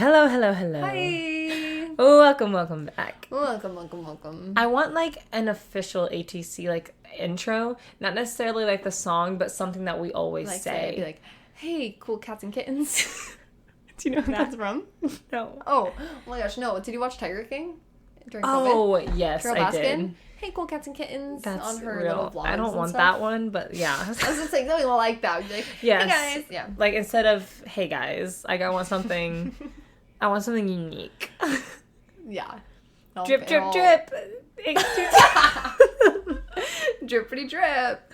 Hello, hello, hello. Hi. Welcome back. Welcome. I want like an official ATC like intro, not necessarily like the song, but something that we always Like say. Be like, hey, cool cats and kittens. Do you know who That's from? No. Oh my gosh, no. Did you watch Tiger King during COVID? Oh, yes, Carol I Baskin? did. Hey, cool cats and kittens. That's on her real. little vlogs I don't and want stuff. that one, but yeah. I was just saying, no, you'll like that. Be like, Yes. hey guys. Yeah. Like instead of hey guys, like I want something unique. Yeah. Drip. Drippity drip.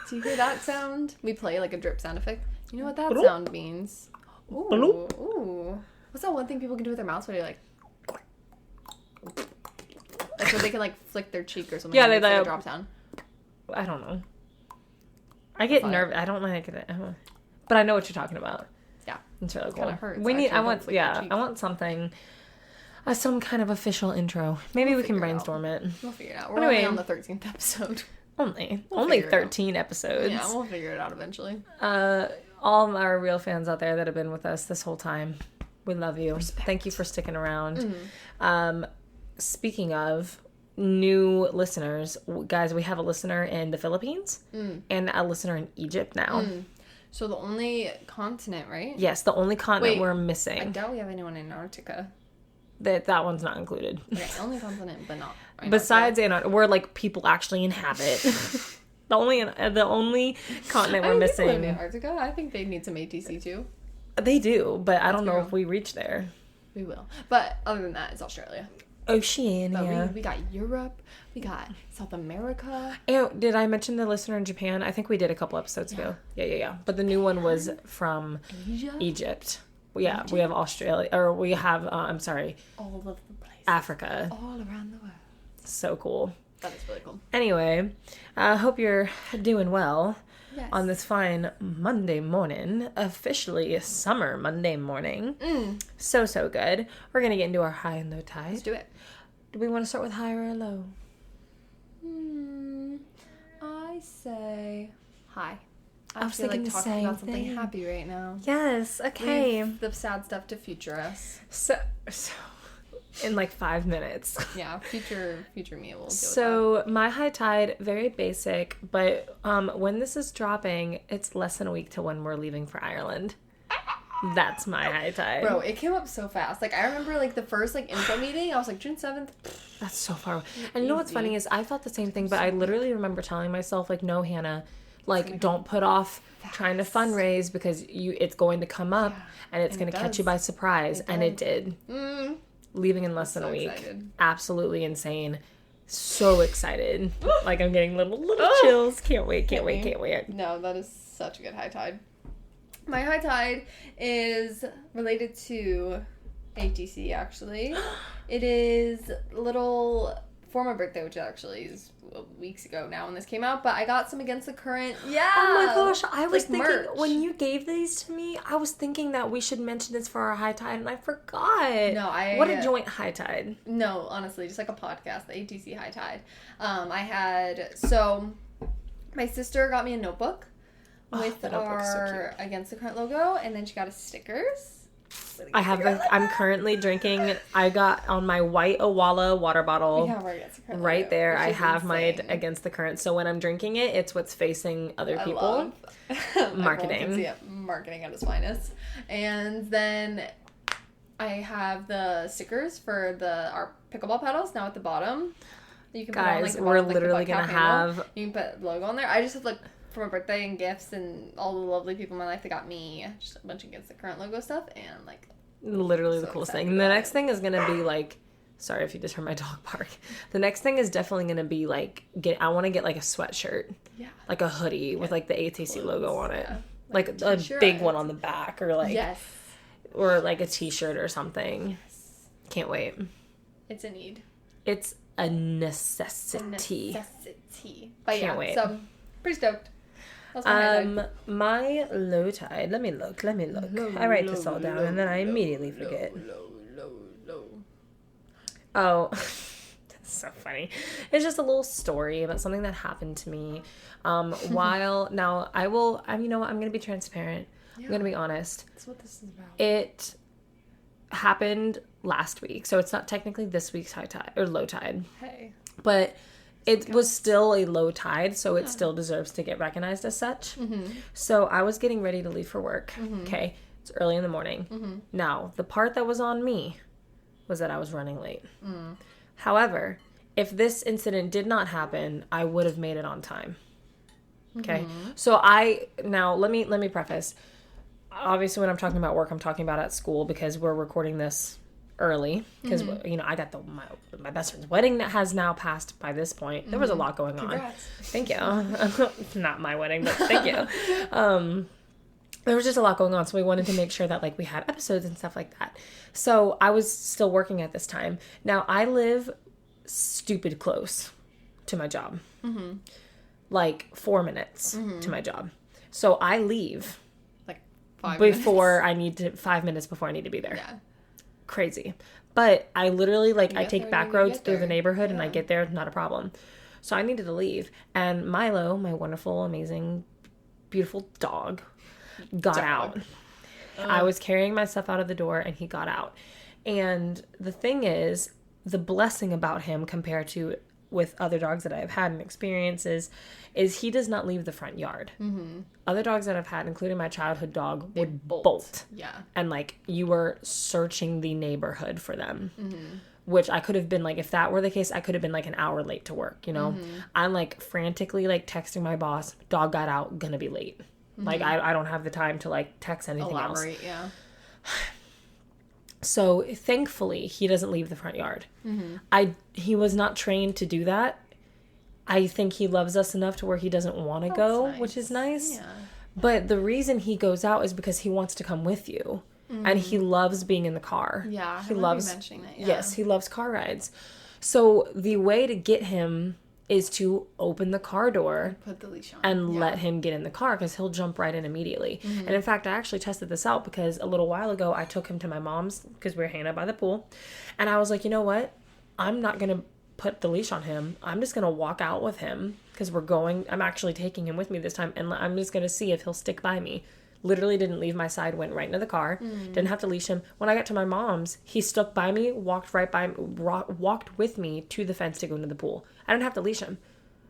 Do you hear that sound? We play like a drip sound effect. You know what that sound means? Ooh. Ooh. What's that one thing people can do with their mouths where you're like... Like so they can like flick their cheek or something. Yeah, like they a drop sound. I don't know. I get nervous. I don't like it. But I know what you're talking about. Yeah. It's really cool. Kind of hurts. I want something. Some kind of official intro. Maybe we can brainstorm it. We'll figure it out. We're only on the 13th episode. Only 13 episodes. Yeah, we'll figure it out eventually. All of our real fans out there that have been with us this whole time, we love you. Respect. Thank you for sticking around. Mm-hmm. Speaking of new listeners, guys, we have a listener in the Philippines and a listener in Egypt now. So the only continent, right? Yes, the only continent we're missing. I doubt we have anyone in Antarctica. That one's not included. Okay, only continent, but not Antarctica. Besides Antarctica, where like people actually inhabit. the only continent we're missing. In Antarctica, I think they need some ATC too. They do, but I don't know if we reach there. We will, but other than that, it's Australia. Oceania. But we got Europe, we got South America. And did I mention the listener in Japan? I think we did a couple episodes ago. Yeah. But the new one was from Egypt. Yeah, Egypt? We have Australia, or we have, all of the places. Africa. All around the world. So cool. That is really cool. Anyway, I hope you're doing well. Yes. On this fine Monday morning, officially summer Monday morning. So good. We're going to get into our high and low tide. Let's do it. Do we want to start with high or low? I say high. I was thinking like talking about something happy right now. Yes, okay. Leave the sad stuff to future us. So in like 5 minutes. Yeah, future me will deal with that. So my high tide, very basic, but when this is dropping, it's less than a week to when we're leaving for Ireland. That's my high tide. Bro, it came up so fast. Like, I remember, like, the first, like, info meeting, I was like, June 7th. That's so far away. And you know what's funny is I felt the same thing, but I literally remember telling myself, like, no, Hannah, like, don't put off trying to fundraise because it's going to come up and it's going to catch you by surprise. And it did. Leaving in less than a week. Excited. Absolutely insane. So excited. Like, I'm getting little chills. Can't wait. No, that is such a good high tide. My high tide is related to ATC, actually. It is for my birthday, which actually is weeks ago now when this came out, but I got some Against the Current. Yeah. Oh my gosh, I was thinking merch. When you gave these to me, I was thinking that we should mention this for our high tide, and I forgot. No, what a joint high tide. No, honestly, just like a podcast, the ATC high tide. My sister got me a notebook with our so Against the Current logo, and then she got us stickers. I'm currently drinking. I got on my white Awala water bottle. Right there. I have my Against the Current. So when I'm drinking it, it's what's facing other people. Marketing. Marketing at its finest. And then I have the stickers for our pickleball paddles now at the bottom. You can Guys, put on, we're literally gonna have. You can put logo on there. I just have for my birthday and gifts and all the lovely people in my life that got me just a bunch of Against the Current logo stuff and literally the coolest thing. And the next thing is gonna be sorry if you just heard my dog bark. The next thing is definitely gonna be I want to get like a sweatshirt, like a hoodie with like the ATC logo on it, like a big one on the back or or like a t-shirt or something. Can't wait. It's a need. It's a necessity. But can't wait. So pretty stoked. My low tide. Let me look. I write this all down and then I immediately forget. Low. Oh, that's so funny. It's just a little story about something that happened to me. While now you know what? I'm gonna be transparent. Yeah. I'm gonna be honest. That's what this is about. It happened last week. So it's not technically this week's high tide or low tide. Hey. But it was still a low tide, so it still deserves to get recognized as such. So I was getting ready to leave for work. Okay. It's early in the morning. Now, the part that was on me was that I was running late. However, if this incident did not happen, I would have made it on time. Okay. So let me preface. Obviously, when I'm talking about work, I'm talking about at school because we're recording this early because I got my best friend's wedding that has now passed by this point. There was a lot going on. Congrats. Thank you. Not my wedding, but thank you. There was just a lot going on, so we wanted to make sure that like we had episodes and stuff like that. So I was still working at this time. Now I live stupid close to my job, like 4 minutes to my job. So I leave like 5 minutes. 5 minutes before I need to be there. Yeah. Crazy. But I literally I take back roads through the neighborhood and I get there, not a problem. So I needed to leave. And Milo, my wonderful, amazing, beautiful dog, got out. I was carrying my stuff out of the door and he got out. And the thing is, the blessing about him compared to with other dogs that I've had and experiences is he does not leave the front yard. Other dogs that I've had, including my childhood dog, would bolt. Yeah. And you were searching the neighborhood for them. Which I could have been if that were the case, I could have been an hour late to work, I'm frantically texting my boss, dog got out, gonna be late. I don't have the time to text anything else. Yeah. So thankfully he doesn't leave the front yard. He was not trained to do that. I think he loves us enough to where he doesn't want to go, nice. Which is nice. Yeah. But the reason he goes out is because he wants to come with you. And he loves being in the car. Yeah, he loves mentioning that. Yeah. Yes, he loves car rides. So the way to get him is to open the car door, put the leash on, and let him get in the car because he'll jump right in immediately. And in fact, I actually tested this out because a little while ago I took him to my mom's because we were hanging out by the pool, and I was like, you know what? I'm not gonna put the leash on him. I'm just gonna walk out with him because I'm actually taking him with me this time, and I'm just gonna see if he'll stick by me. Literally didn't leave my side, went right into the car, didn't have to leash him. When I got to my mom's, he stuck by me, walked with me to the fence to go into the pool. I didn't have to leash him.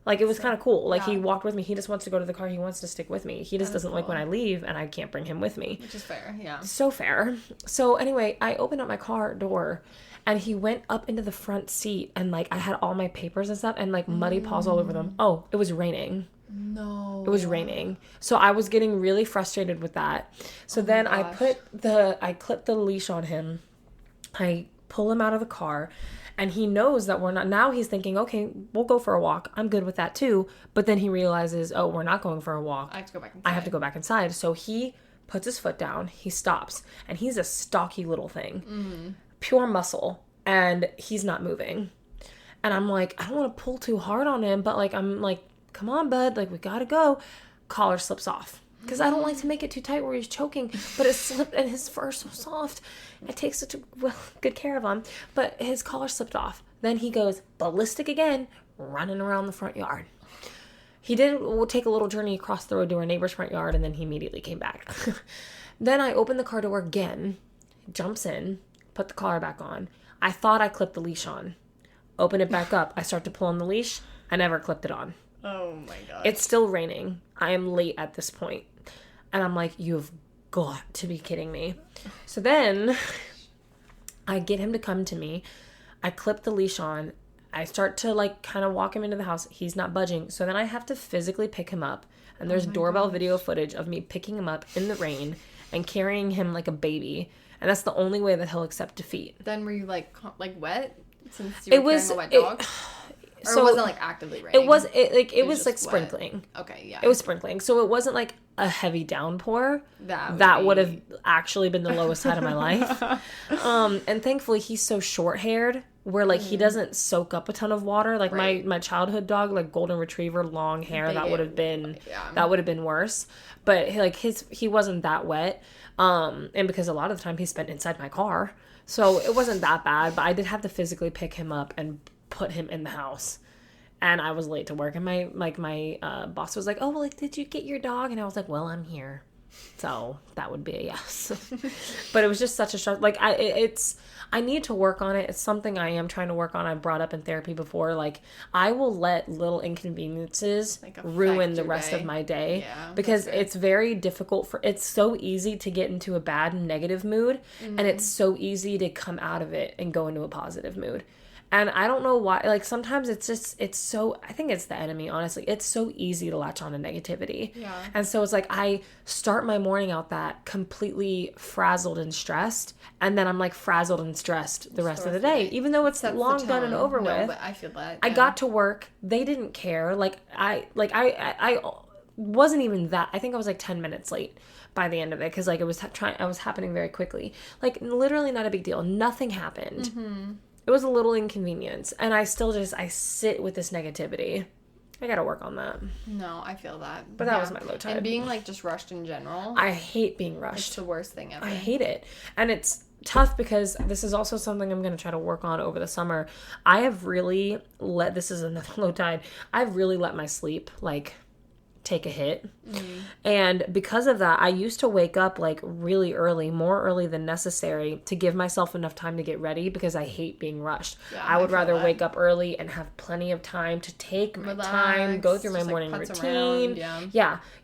It was kind of cool. He walked with me. He just wants to go to the car. He wants to stick with me. He just doesn't like when I leave and I can't bring him with me. Which is fair, yeah. So fair. So anyway, I opened up my car door and he went up into the front seat and I had all my papers and stuff and muddy paws all over them. Oh, it was raining. No. It was raining. So I was getting really frustrated with that. So then I clipped the leash on him. I pull him out of the car and he knows that we're not, now he's thinking, okay, we'll go for a walk. I'm good with that too. But then he realizes, oh, we're not going for a walk. I have to go back inside. I have to go back inside. So he puts his foot down, he stops, and he's a stocky little thing. Pure muscle. And he's not moving. And I'm like, I don't want to pull too hard on him, but I'm like, come on, bud, we gotta go. Collar slips off because I don't like to make it too tight where he's choking, but it slipped and his fur's so soft. I take such good care of him, but his collar slipped off. Then he goes ballistic again, running around the front yard. He did take a little journey across the road to our neighbor's front yard, and then he immediately came back. Then I opened the car door again, jumps in, put the collar back on. I thought I clipped the leash on. Open it back up. I start to pull on the leash. I never clipped it on. Oh my God. It's still raining. I am late at this point. And I'm like, you've got to be kidding me. So then I get him to come to me. I clip the leash on. I start to kind of walk him into the house. He's not budging. So then I have to physically pick him up. And there's doorbell video footage of me picking him up in the rain and carrying him like a baby. And that's the only way that he'll accept defeat. Then were you like wet since you were carrying a wet dog? Or it wasn't actively raining? It was sprinkling. Wet. Okay, yeah. It was sprinkling. So it wasn't a heavy downpour. That would have actually been the lowest tide of my life. And thankfully he's so short-haired where he doesn't soak up a ton of water. My childhood dog, golden retriever, long hair, that would have been worse. But he wasn't that wet. And because a lot of the time he spent inside my car. So it wasn't that bad, but I did have to physically pick him up and put him in the house. And I was late to work, and my boss was like, oh, well, did you get your dog? And I was like, well, I'm here. So that would be a yes. But it was just such a struggle. Like, I need to work on it. It's something I am trying to work on. I've brought up in therapy before. Like, I will let little inconveniences ruin the rest of my day. Because it's very difficult it's so easy to get into a bad negative mood. And it's so easy to come out of it and go into a positive mood. And I don't know why, like, sometimes I think it's the enemy, honestly. It's so easy to latch on to negativity. Yeah. And so it's like, I start my morning out that completely frazzled and stressed, and then I'm like frazzled and stressed the rest of the day, even though it's long done and over with. But I feel that. I got to work. They didn't care. Like, I wasn't even that. I think I was like 10 minutes late by the end of it, because like it was happening very quickly. Like, literally not a big deal. Nothing happened. Mm-hmm. It was a little inconvenience, and I still I sit with this negativity. I gotta work on that. No, I feel that. But that was my low tide. And being, like, just rushed in general. I hate being rushed. It's the worst thing ever. I hate it. And it's tough because this is also something I'm going to try to work on over the summer. This is another low tide. I've really let my sleep, like, take a hit. And because of that, I used to wake up like really early, more early than necessary, to give myself enough time to get ready, because I hate being rushed. I would rather wake up early and have plenty of time to take my time, go through my morning routine,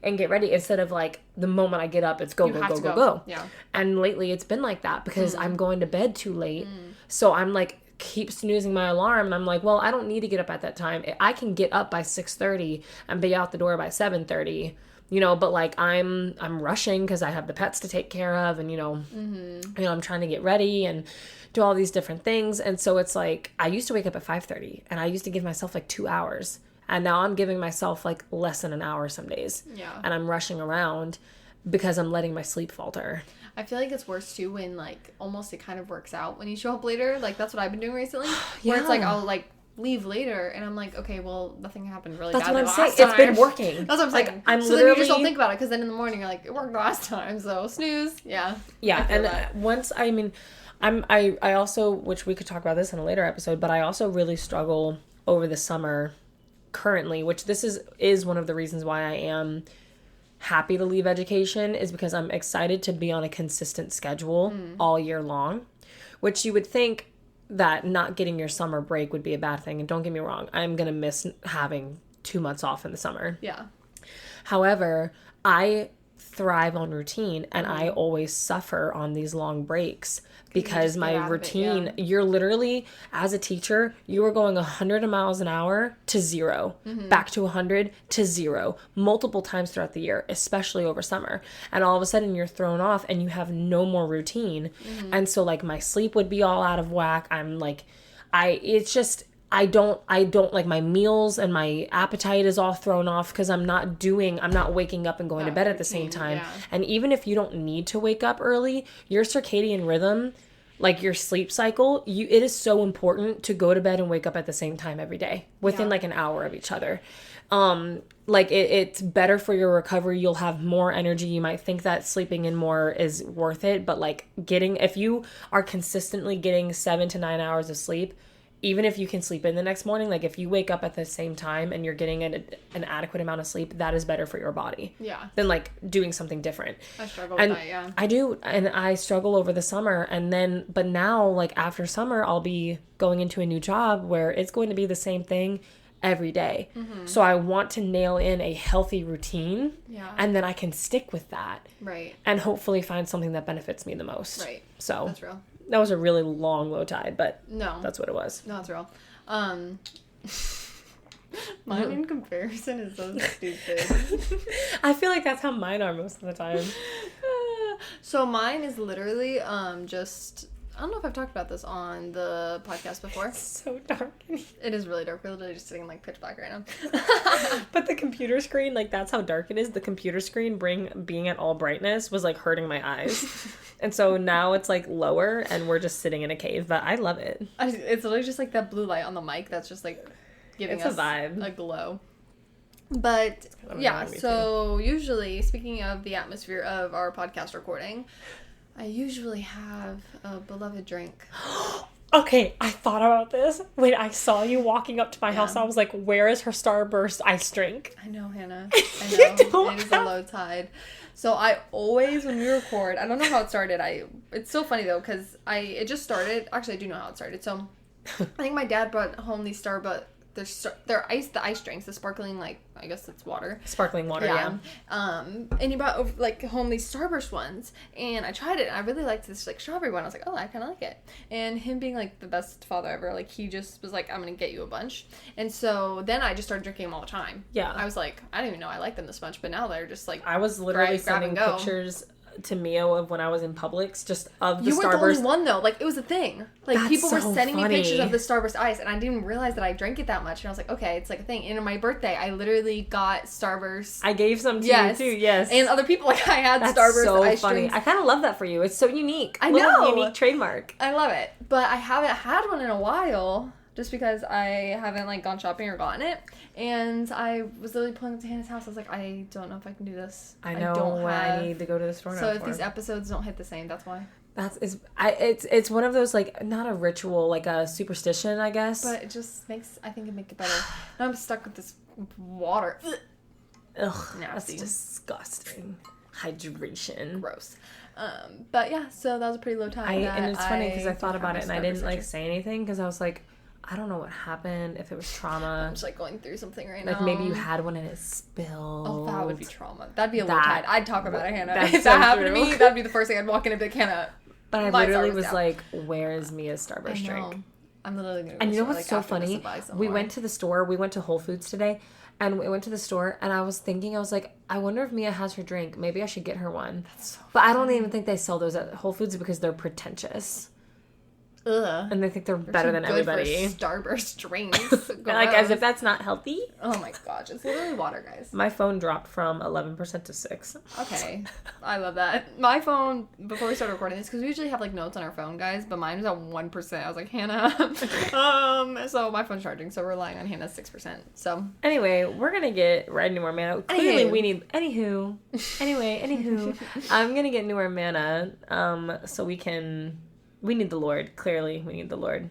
and get ready, instead of like the moment I get up, it's go. Yeah. And lately it's been like that because I'm going to bed too late. So I'm like, keep snoozing my alarm, and I'm like, well, I don't need to get up at that time. I can get up by 6:30 and be out the door by 7:30, but like I'm rushing because I have the pets to take care of, and I'm trying to get ready and do all these different things. And so it's like, I used to wake up at 5:30 and I used to give myself like 2 hours, and now I'm giving myself like less than an hour some days. And I'm rushing around because I'm letting my sleep falter. I feel like it's worse too when, like, almost it kind of works out when you show up later. Like, that's what I've been doing recently. Where it's like, I'll, like, leave later, and I'm like, okay, well, nothing happened really badly last time. That's what I'm saying. It's been working. That's what I'm saying. Like, I'm so then you just don't think about it, because then in the morning you're like, it worked last time, so snooze. Yeah. And I also, which we could talk about this in a later episode, but I also really struggle over the summer currently, which this is one of the reasons why I am happy to leave education, is because I'm excited to be on a consistent schedule all year long, which you would think that not getting your summer break would be a bad thing. And don't get me wrong, I'm going to miss having 2 months off in the summer. Yeah. However, I thrive on routine, and I always suffer on these long breaks because my routine, you're literally, as a teacher, you are going 100 miles an hour to 0, back to 100 to 0, multiple times throughout the year, especially over summer. And all of a sudden you're thrown off and you have no more routine. And so like my sleep would be all out of whack. I'm like, I don't like my meals, and my appetite is all thrown off because I'm not waking up and going to bed at the same time. Yeah. And even if you don't need to wake up early, your circadian rhythm, like your sleep cycle, it is so important to go to bed and wake up at the same time every day within like an hour of each other. Like it's better for your recovery. You'll have more energy. You might think that sleeping in more is worth it, but like if you are consistently getting 7 to 9 hours of sleep, even if you can sleep in the next morning, like if you wake up at the same time and you're getting an adequate amount of sleep, that is better for your body. Yeah. Than like doing something different. I struggle with that, yeah. I do, and I struggle over the summer, but now like after summer, I'll be going into a new job where it's going to be the same thing every day. So I want to nail in a healthy routine, and then I can stick with that. Right. And hopefully find something that benefits me the most. Right. So that's real. That was a really long low tide, but no, that's what it was. No, it's real. Mine in comparison is so stupid. I feel like that's how mine are most of the time. So mine is literally just, I don't know if I've talked about this on the podcast before. It's so dark. It is really dark. We're literally just sitting like pitch black right now. But the computer screen, like that's how dark it is. The computer screen being at all brightness was like hurting my eyes. And so now it's like lower and we're just sitting in a cave, but I love it. It's literally just like that blue light on the mic that's just like giving us a vibe, a glow. But yeah, so usually, speaking of the atmosphere of our podcast recording, I usually have a beloved drink. Okay, I thought about this when I saw you walking up to my house. I was like, where is her Starburst ice drink? I know, Hannah. I know. It is a low tide. So I always, when we record, I don't know how it started. It's so funny though, because it just started. Actually, I do know how it started. So I think my dad brought home these Starbucks. They're the ice drinks, the sparkling, like, I guess it's water. Sparkling water, yeah. And he brought home these Starburst ones, and I tried it, and I really liked this, like, strawberry one. I was like, oh, I kind of like it. And him being, like, the best father ever, like, he just was like, I'm gonna get you a bunch. And so then I just started drinking them all the time. Yeah. I was like, I didn't even know I liked them this much, but now they're just, like, I was literally sending pictures to Mio of when I was in Publix, just of the Starburst. You weren't the only one, though. Like, it was a thing. Like, That's people were so sending funny. me pictures of the Starburst ice, and I didn't realize that I drank it that much. And I was like, okay, it's like a thing. And on my birthday, I literally got Starburst. I gave some to you, too, yes. And other people, like, I had That's Starburst so ice funny. drinks. I kind of love that for you. It's so unique. I know. Little unique trademark. I love it. But I haven't had one in a while, just because I haven't, like, gone shopping or gotten it. And I was literally pulling up to Hannah's house. I was like, I don't know if I can do this. I know I need to go to the store now. So if these episodes don't hit the same, that's why. It's one of those, like, not a ritual, like a superstition, I guess. But it just I think it makes it better. Now I'm stuck with this water. Ugh, that's disgusting. Hydration. Gross. But yeah, so that was a pretty low tide. And it's funny because I thought about it and I didn't, like, say anything because I was like, I don't know what happened, if it was trauma. I'm just, like, going through something right now. Like, maybe you had one and it spilled. Oh, that would be trauma. That'd be a low tide. I'd talk about it, Hannah. If that happened to me, that'd be the first thing I'd walk in and be like, Hannah. But I literally was like, where is Mia's Starburst drink? I'm literally going to go. And you know what's so funny? We went to the store. We went to Whole Foods today. And we went to the store, and I was thinking, I was like, I wonder if Mia has her drink. Maybe I should get her one. That's so But I don't even think they sell those at Whole Foods because they're pretentious. Ugh. And they think they're better than everybody. For Starburst drinks. Like, as if that's not healthy. Oh my gosh, it's literally water, guys. My phone dropped from 11% to 6. Okay, I love that. My phone, before we started recording this, because we usually have, like, notes on our phone, guys, but mine was at 1%. I was like, Hannah. So my phone's charging, so we're relying on Hannah's 6%. So anyway, we're gonna get right into our mana. Clearly, we need. Anywho, I'm gonna get newer mana. So we can. We need the Lord. Clearly, we need the Lord.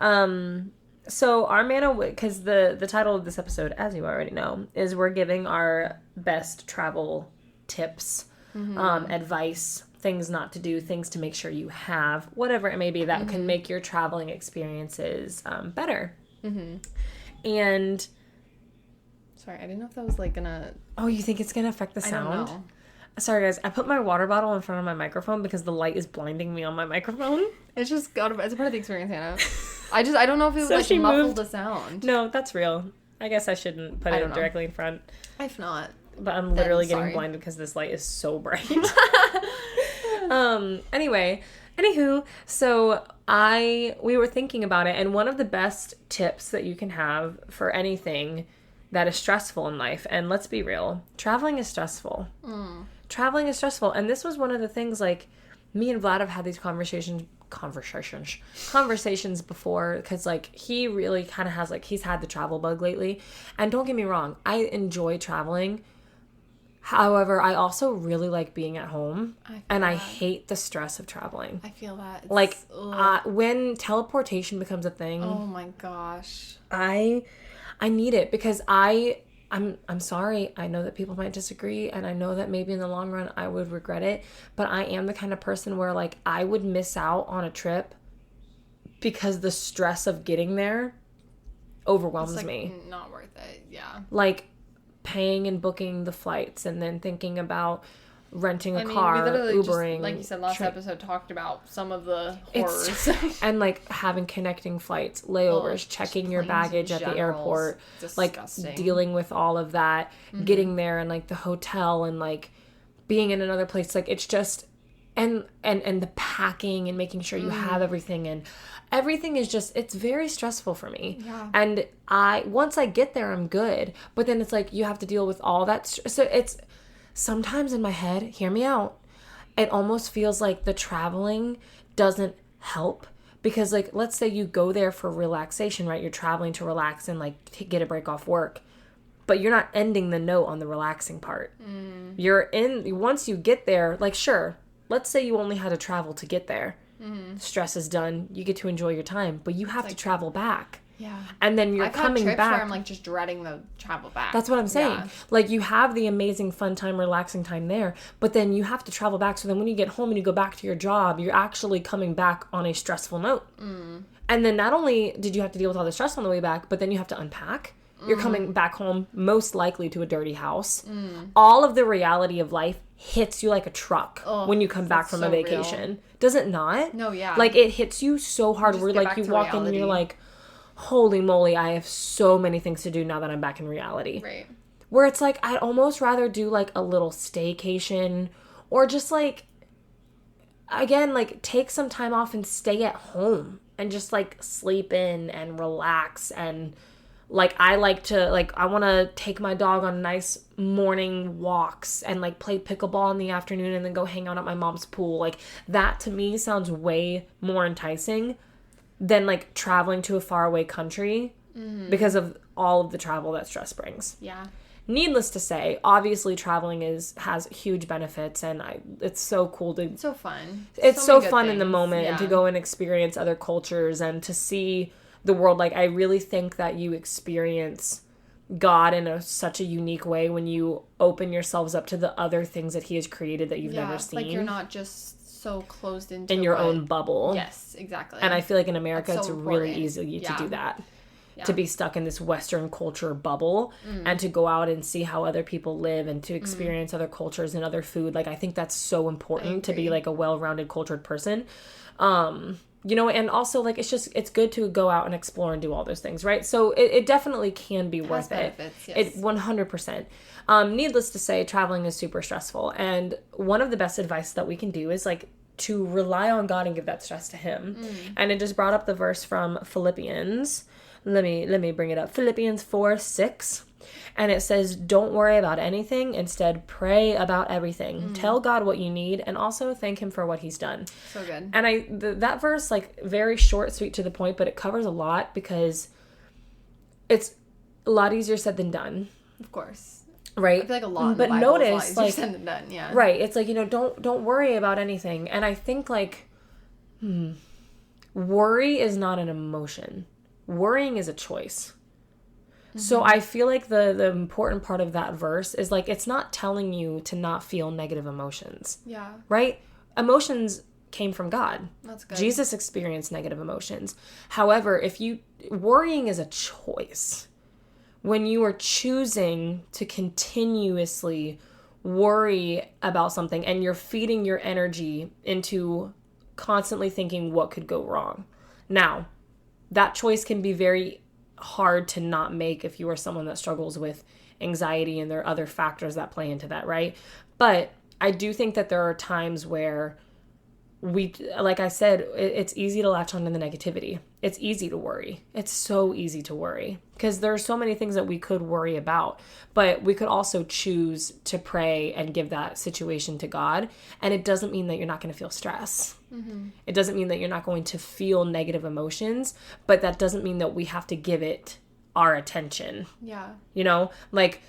So our mana, because the title of this episode, as you already know, is we're giving our best travel tips, advice, things not to do, things to make sure you have, whatever it may be that can make your traveling experiences better. And sorry, I didn't know if that was, like, gonna. Oh, you think it's gonna affect the sound? I don't know. Sorry, guys. I put my water bottle in front of my microphone because the light is blinding me on my microphone. It's just it's a part of the experience, Hannah. I don't know if it was, so like, muffled the sound. No, that's real. I guess I shouldn't put it directly in front. If not. But I'm literally getting blinded because this light is so bright. Anywho, so we were thinking about it, and one of the best tips that you can have for anything that is stressful in life, and let's be real, traveling is stressful. Traveling is stressful, and this was one of the things, like, me and Vlad have had these conversations before, because, like, he really kind of has, like, he's had the travel bug lately, and don't get me wrong, I enjoy traveling. However, I also really like being at home, and I hate the stress of traveling. I feel that. It's, like, when teleportation becomes a thing. Oh my gosh. I need it because I'm sorry. I know that people might disagree, and I know that maybe in the long run I would regret it, but I am the kind of person where, like, I would miss out on a trip because the stress of getting there overwhelms it's, like, me. Not worth it. Yeah. Like, paying and booking the flights and then thinking about renting a car, Ubering. Just, like you said last episode, talked about some of the horrors. And, like, having connecting flights, layovers, checking your baggage at the airport, disgusting. Like, dealing with all of that, getting there, and, like, the hotel, and, like, being in another place. Like, it's just, and the packing and making sure you have everything, and everything is just, it's very stressful for me. Yeah. And once I get there, I'm good. But then it's like, you have to deal with all that. So it's, sometimes in my head, hear me out, it almost feels like the traveling doesn't help because, like, let's say you go there for relaxation, right? You're traveling to relax and, like, get a break off work, but you're not ending the note on the relaxing part. Once you get there, like, sure, let's say you only had to travel to get there. Stress is done. You get to enjoy your time, but you have to travel back. Yeah. And then you're coming had trips back. Where I'm like just dreading the travel back. That's what I'm saying. Yeah. Like you have the amazing fun time, relaxing time there, but then you have to travel back. So then when you get home and you go back to your job, you're actually coming back on a stressful note. And then not only did you have to deal with all the stress on the way back, but then you have to unpack. You're coming back home most likely to a dirty house. All of the reality of life hits you like a truck when you come back from a vacation. Real. Does it not? No, yeah. Like it hits you so hard where like you walk in and you're like, holy moly, I have so many things to do now that I'm back in reality. Right. Where it's like, I'd almost rather do like a little staycation or just like, again, like take some time off and stay at home and just like sleep in and relax. And like, I like to, like, I want to take my dog on nice morning walks and like play pickleball in the afternoon and then go hang out at my mom's pool. Like that to me sounds way more enticing than like traveling to a faraway country because of all of the travel that stress brings. Yeah. Needless to say, obviously traveling has huge benefits and it's so cool to... It's so fun. It's so fun in the moment and to go and experience other cultures and to see the world. Like I really think that you experience God in such a unique way when you open yourselves up to the other things that he has created that you've never seen. Like you're not just so closed into in your own bubble. Yes, exactly. And I feel like in America it's really easy to do that. Yeah. To be stuck in this Western culture bubble and to go out and see how other people live and to experience other cultures and other food. Like I think that's so important to be like a well-rounded cultured person. You know, and also like it's good to go out and explore and do all those things, right? So it definitely can be worth it. Yes. It 100%. Needless to say, traveling is super stressful, and one of the best advice that we can do is like to rely on God and give that stress to him. And it just brought up the verse from Philippians. Let me bring it up. Philippians 4:6. And it says, don't worry about anything. Instead, pray about everything. Tell God what you need and also thank him for what he's done. So good. And that verse, like very short, sweet, to the point, but it covers a lot because it's a lot easier said than done. Of course. Right? I feel like a lot but notice, like, said than done, yeah. Right. It's like, you know, don't worry about anything. And I think like, worry is not an emotion. Worrying is a choice. So I feel like the important part of that verse is like, it's not telling you to not feel negative emotions. Yeah. Right? Emotions came from God. That's good. Jesus experienced negative emotions. However, worrying is a choice. When you are choosing to continuously worry about something and you're feeding your energy into constantly thinking what could go wrong. Now, that choice can be very hard to not make if you are someone that struggles with anxiety and there are other factors that play into that, right? But I do think that there are times where like I said, it's easy to latch on to the negativity. It's easy to worry. It's so easy to worry because there are so many things that we could worry about, but we could also choose to pray and give that situation to God. And it doesn't mean that you're not going to feel stress. It doesn't mean that you're not going to feel negative emotions, but that doesn't mean that we have to give it our attention. Yeah. You know, like,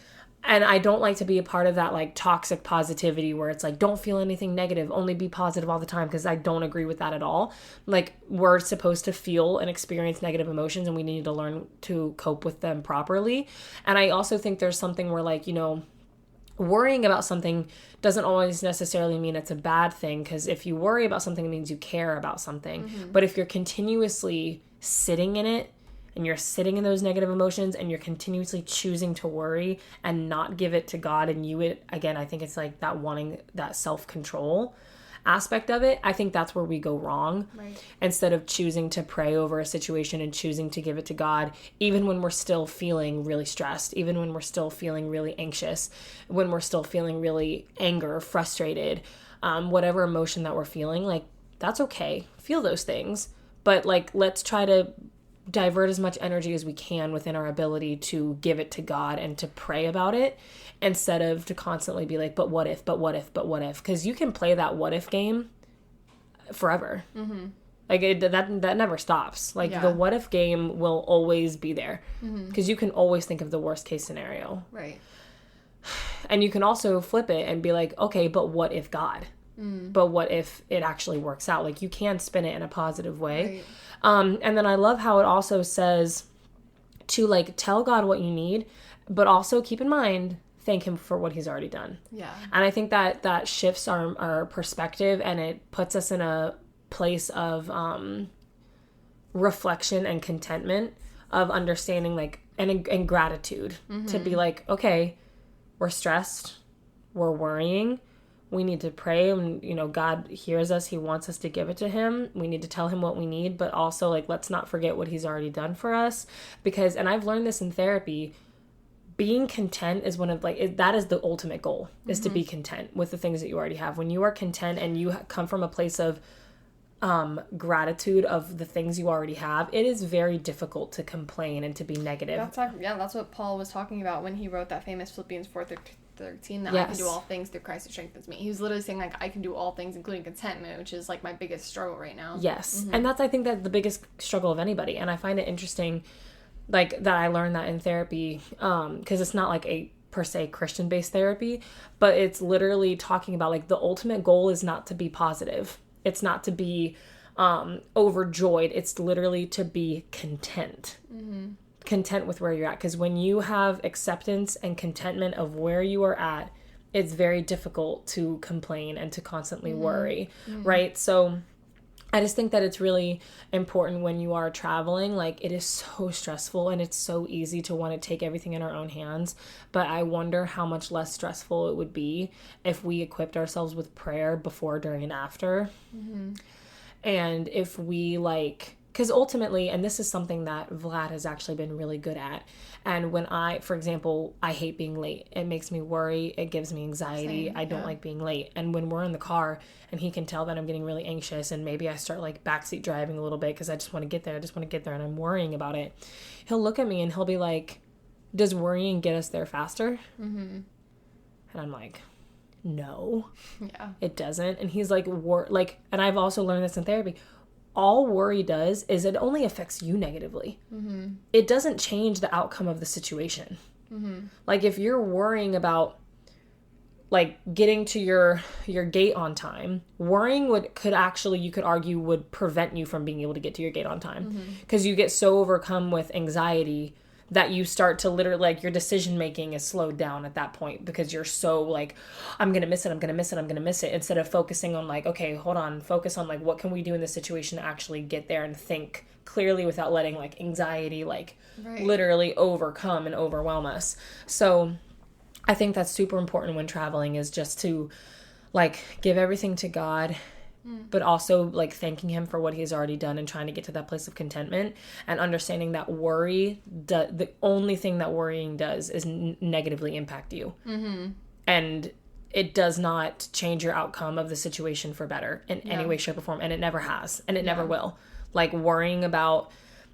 and I don't like to be a part of that like toxic positivity where it's like, don't feel anything negative, only be positive all the time, because I don't agree with that at all. Like, we're supposed to feel and experience negative emotions and we need to learn to cope with them properly. And I also think there's something where like, you know, worrying about something doesn't always necessarily mean it's a bad thing, because if you worry about something, it means you care about something. But if you're continuously sitting in it, and you're sitting in those negative emotions and you're continuously choosing to worry and not give it to God and again, I think it's like that wanting that self-control aspect of it. I think that's where we go wrong. Right. Instead of choosing to pray over a situation and choosing to give it to God, even when we're still feeling really stressed, even when we're still feeling really anxious, when we're still feeling really anger, frustrated, whatever emotion that we're feeling, like, that's okay. Feel those things. But like, let's try to divert as much energy as we can within our ability to give it to God and to pray about it, instead of to constantly be like, but what if, but what if, but what if? Because you can play that what if game forever. Like that never stops. Like the what if game will always be there, because you can always think of the worst case scenario. Right. And you can also flip it and be like, okay, but what if God? but what if it actually works out? Like, you can spin it in a positive way. And then I love how it also says to, like, tell God what you need, but also keep in mind, thank him for what he's already done. Yeah. And I think that shifts our perspective, and it puts us in a place of reflection and contentment, of understanding, like, and gratitude, to be like, okay, we're stressed, we're worrying, we need to pray, and, you know, God hears us, he wants us to give it to him, we need to tell him what we need, but also, like, let's not forget what he's already done for us. Because, and I've learned this in therapy, being content is one of, like, that is the ultimate goal, is to be content with the things that you already have. When you are content and you come from a place of gratitude of the things you already have, it is very difficult to complain and to be negative. That's what Paul was talking about when he wrote that famous Philippians 4:13, that I can do all things through Christ who strengthens me. He was literally saying, like, I can do all things, including contentment, which is, like, my biggest struggle right now. Yes. And that's, I think, that the biggest struggle of anybody. And I find it interesting, like, that I learned that in therapy, because it's not like a per se Christian-based therapy, but it's literally talking about, like, the ultimate goal is not to be positive. It's not to be overjoyed. It's literally to be content. Content with where you're at. Because when you have acceptance and contentment of where you are at, it's very difficult to complain and to constantly worry, right? So I just think that it's really important when you are traveling. Like, it is so stressful and it's so easy to want to take everything in our own hands. But I wonder how much less stressful it would be if we equipped ourselves with prayer before, during, and after. And if we, like, because ultimately, and this is something that Vlad has actually been really good at. And when for example, I hate being late. It makes me worry. It gives me anxiety. Same, I don't like being late. And when we're in the car and he can tell that I'm getting really anxious, and maybe I start, like, backseat driving a little bit because I just want to get there. And I'm worrying about it. He'll look at me and he'll be like, does worrying get us there faster? And I'm like, no, it doesn't. And he's like, and I've also learned this in therapy. All worry does is it only affects you negatively. It doesn't change the outcome of the situation. Like, if you're worrying about, like, getting to your gate on time, worrying you could argue would prevent you from being able to get to your gate on time, because you get so overcome with anxiety that you start to literally, like, your decision making is slowed down at that point, because you're so, like, I'm gonna miss it, instead of focusing on, like, okay, hold on, focus on, like, what can we do in this situation to actually get there and think clearly without letting, like, anxiety, like, literally overcome and overwhelm us. So I think that's super important when traveling, is just to, like, give everything to God, but also, like, thanking him for what he's already done and trying to get to that place of contentment, and understanding that the only thing that worrying does is negatively impact you. And it does not change your outcome of the situation for better in any way, shape, or form. And it never has, and it never will. Like, worrying about,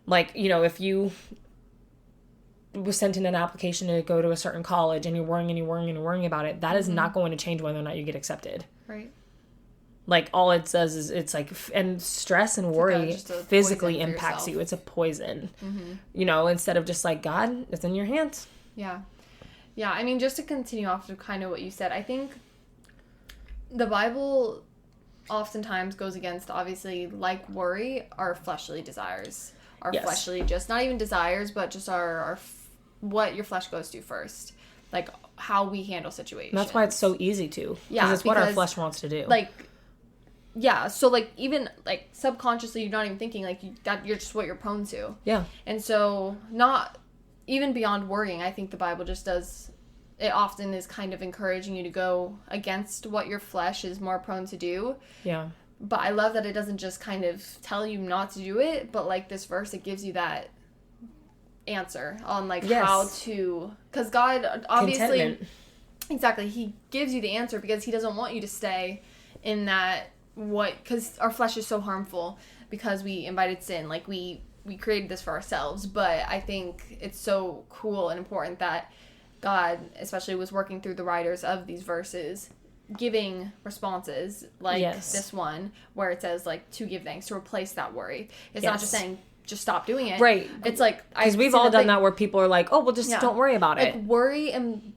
like, you know, if you was sent in an application to go to a certain college and you're worrying about it, that is not going to change whether or not you get accepted. Right. Like, all it says is, it's like, and stress and worry physically impacts you. It's a poison, you know, instead of just, like, God, it's in your hands. Yeah. I mean, just to continue off of kind of what you said, I think the Bible oftentimes goes against, obviously, like worry, our fleshly desires. Our fleshly, just not even desires, but just our what your flesh goes to first. Like, how we handle situations. And that's why it's so easy to. Because it's what our flesh wants to do. Like, so, like, even, like, subconsciously, you're not even thinking, like, that you're just what you're prone to. Yeah. And so, not even beyond worrying, I think the Bible just does, it often is kind of encouraging you to go against what your flesh is more prone to do. Yeah. But I love that it doesn't just kind of tell you not to do it, but, like, this verse, it gives you that answer on, like, how to, because God, obviously, exactly, he gives you the answer because he doesn't want you to stay in that, because our flesh is so harmful because we invited sin, like, we created this for ourselves. But I think it's so cool and important that God especially was working through the writers of these verses, giving responses like this one where it says, like, to give thanks, to replace that worry. It's not just saying just stop doing it, right? It's like, because we've all done that where people are like, oh, well, just don't worry about it. Like, worry and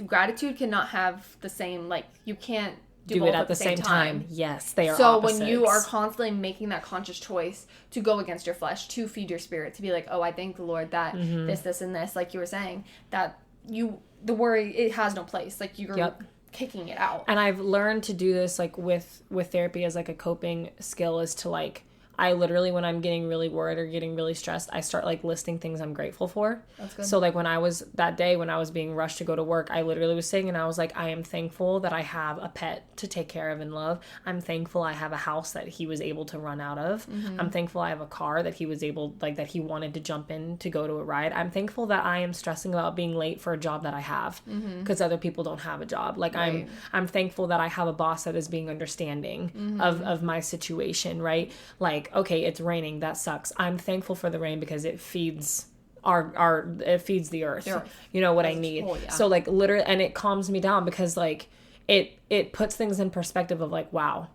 gratitude cannot have the same, like, you can't do it at the same time. Yes, they are so opposites. When you are constantly making that conscious choice to go against your flesh, to feed your spirit, to be like, oh, I thank the Lord that this, and this, like you were saying, that the worry, it has no place. Like, you're kicking it out. And I've learned to do this, like, with therapy as, like, a coping skill, is to, like, I literally, when I'm getting really worried or getting really stressed, I start, like, listing things I'm grateful for. That's good. So, like, that day when I was being rushed to go to work, I literally was saying, and I was like, I am thankful that I have a pet to take care of and love. I'm thankful I have a house that he was able to run out of. I'm thankful I have a car that he was able, like, that he wanted to jump in to go to a ride. I'm thankful that I am stressing about being late for a job that I have, because other people don't have a job. Like, right. I'm thankful that I have a boss that is being understanding of my situation, right? Like, okay, it's raining, that sucks. I'm thankful for the rain because it feeds it feeds the earth. You know what I need. So, like, literally, and it calms me down because, like, it puts things in perspective of, like, wow,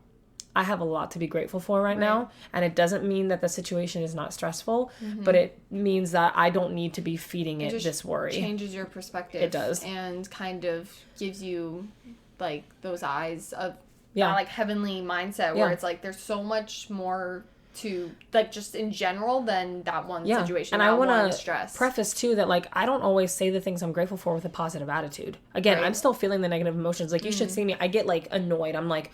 I have a lot to be grateful for right now. And it doesn't mean that the situation is not stressful, but it means that I don't need to be feeding it this worry. It changes your perspective. It does. And kind of gives you, like, those eyes of like, heavenly mindset where it's like there's so much more to, like, just in general than that one situation. And I want to preface too that, like, I don't always say the things I'm grateful for with a positive attitude. Again, I'm still feeling the negative emotions. Like, you should see me. I get, like, annoyed. I'm like,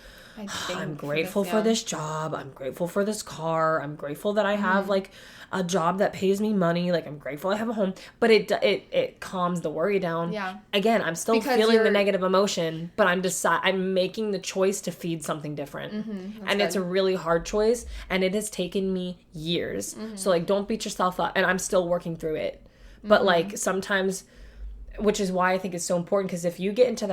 I'm grateful for this job. I'm grateful for this car. I'm grateful that I have like a job that pays me money. Like, I'm grateful I have a home. But it calms the worry down. Yeah. Again, I'm still feeling the negative emotion, but I'm making the choice to feed something different. And it's a really hard choice, and it has taken me years. So, like, don't beat yourself up. And I'm still working through it. But like, sometimes, which is why I think it's so important, because if you get into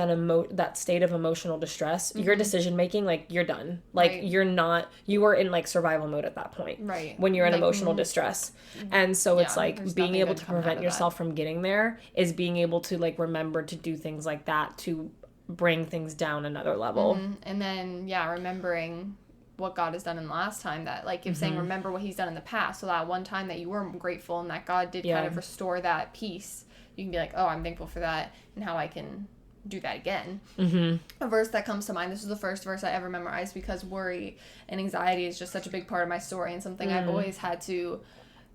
that state of emotional distress, your decision making, like, you're done. Like, you are in, like, survival mode at that point. Right. When you're in, like, emotional distress. And so it's like being able to prevent yourself from getting there is being able to, like, remember to do things like that to bring things down another level. And then, remembering what God has done in the last time, that, like, you're saying, remember what he's done in the past. So that one time that you were grateful and that God did kind of restore that peace, you can be like, oh, I'm thankful for that, and how I can do that again. A verse that comes to mind, this is the first verse I ever memorized, because worry and anxiety is just such a big part of my story and something I've always had to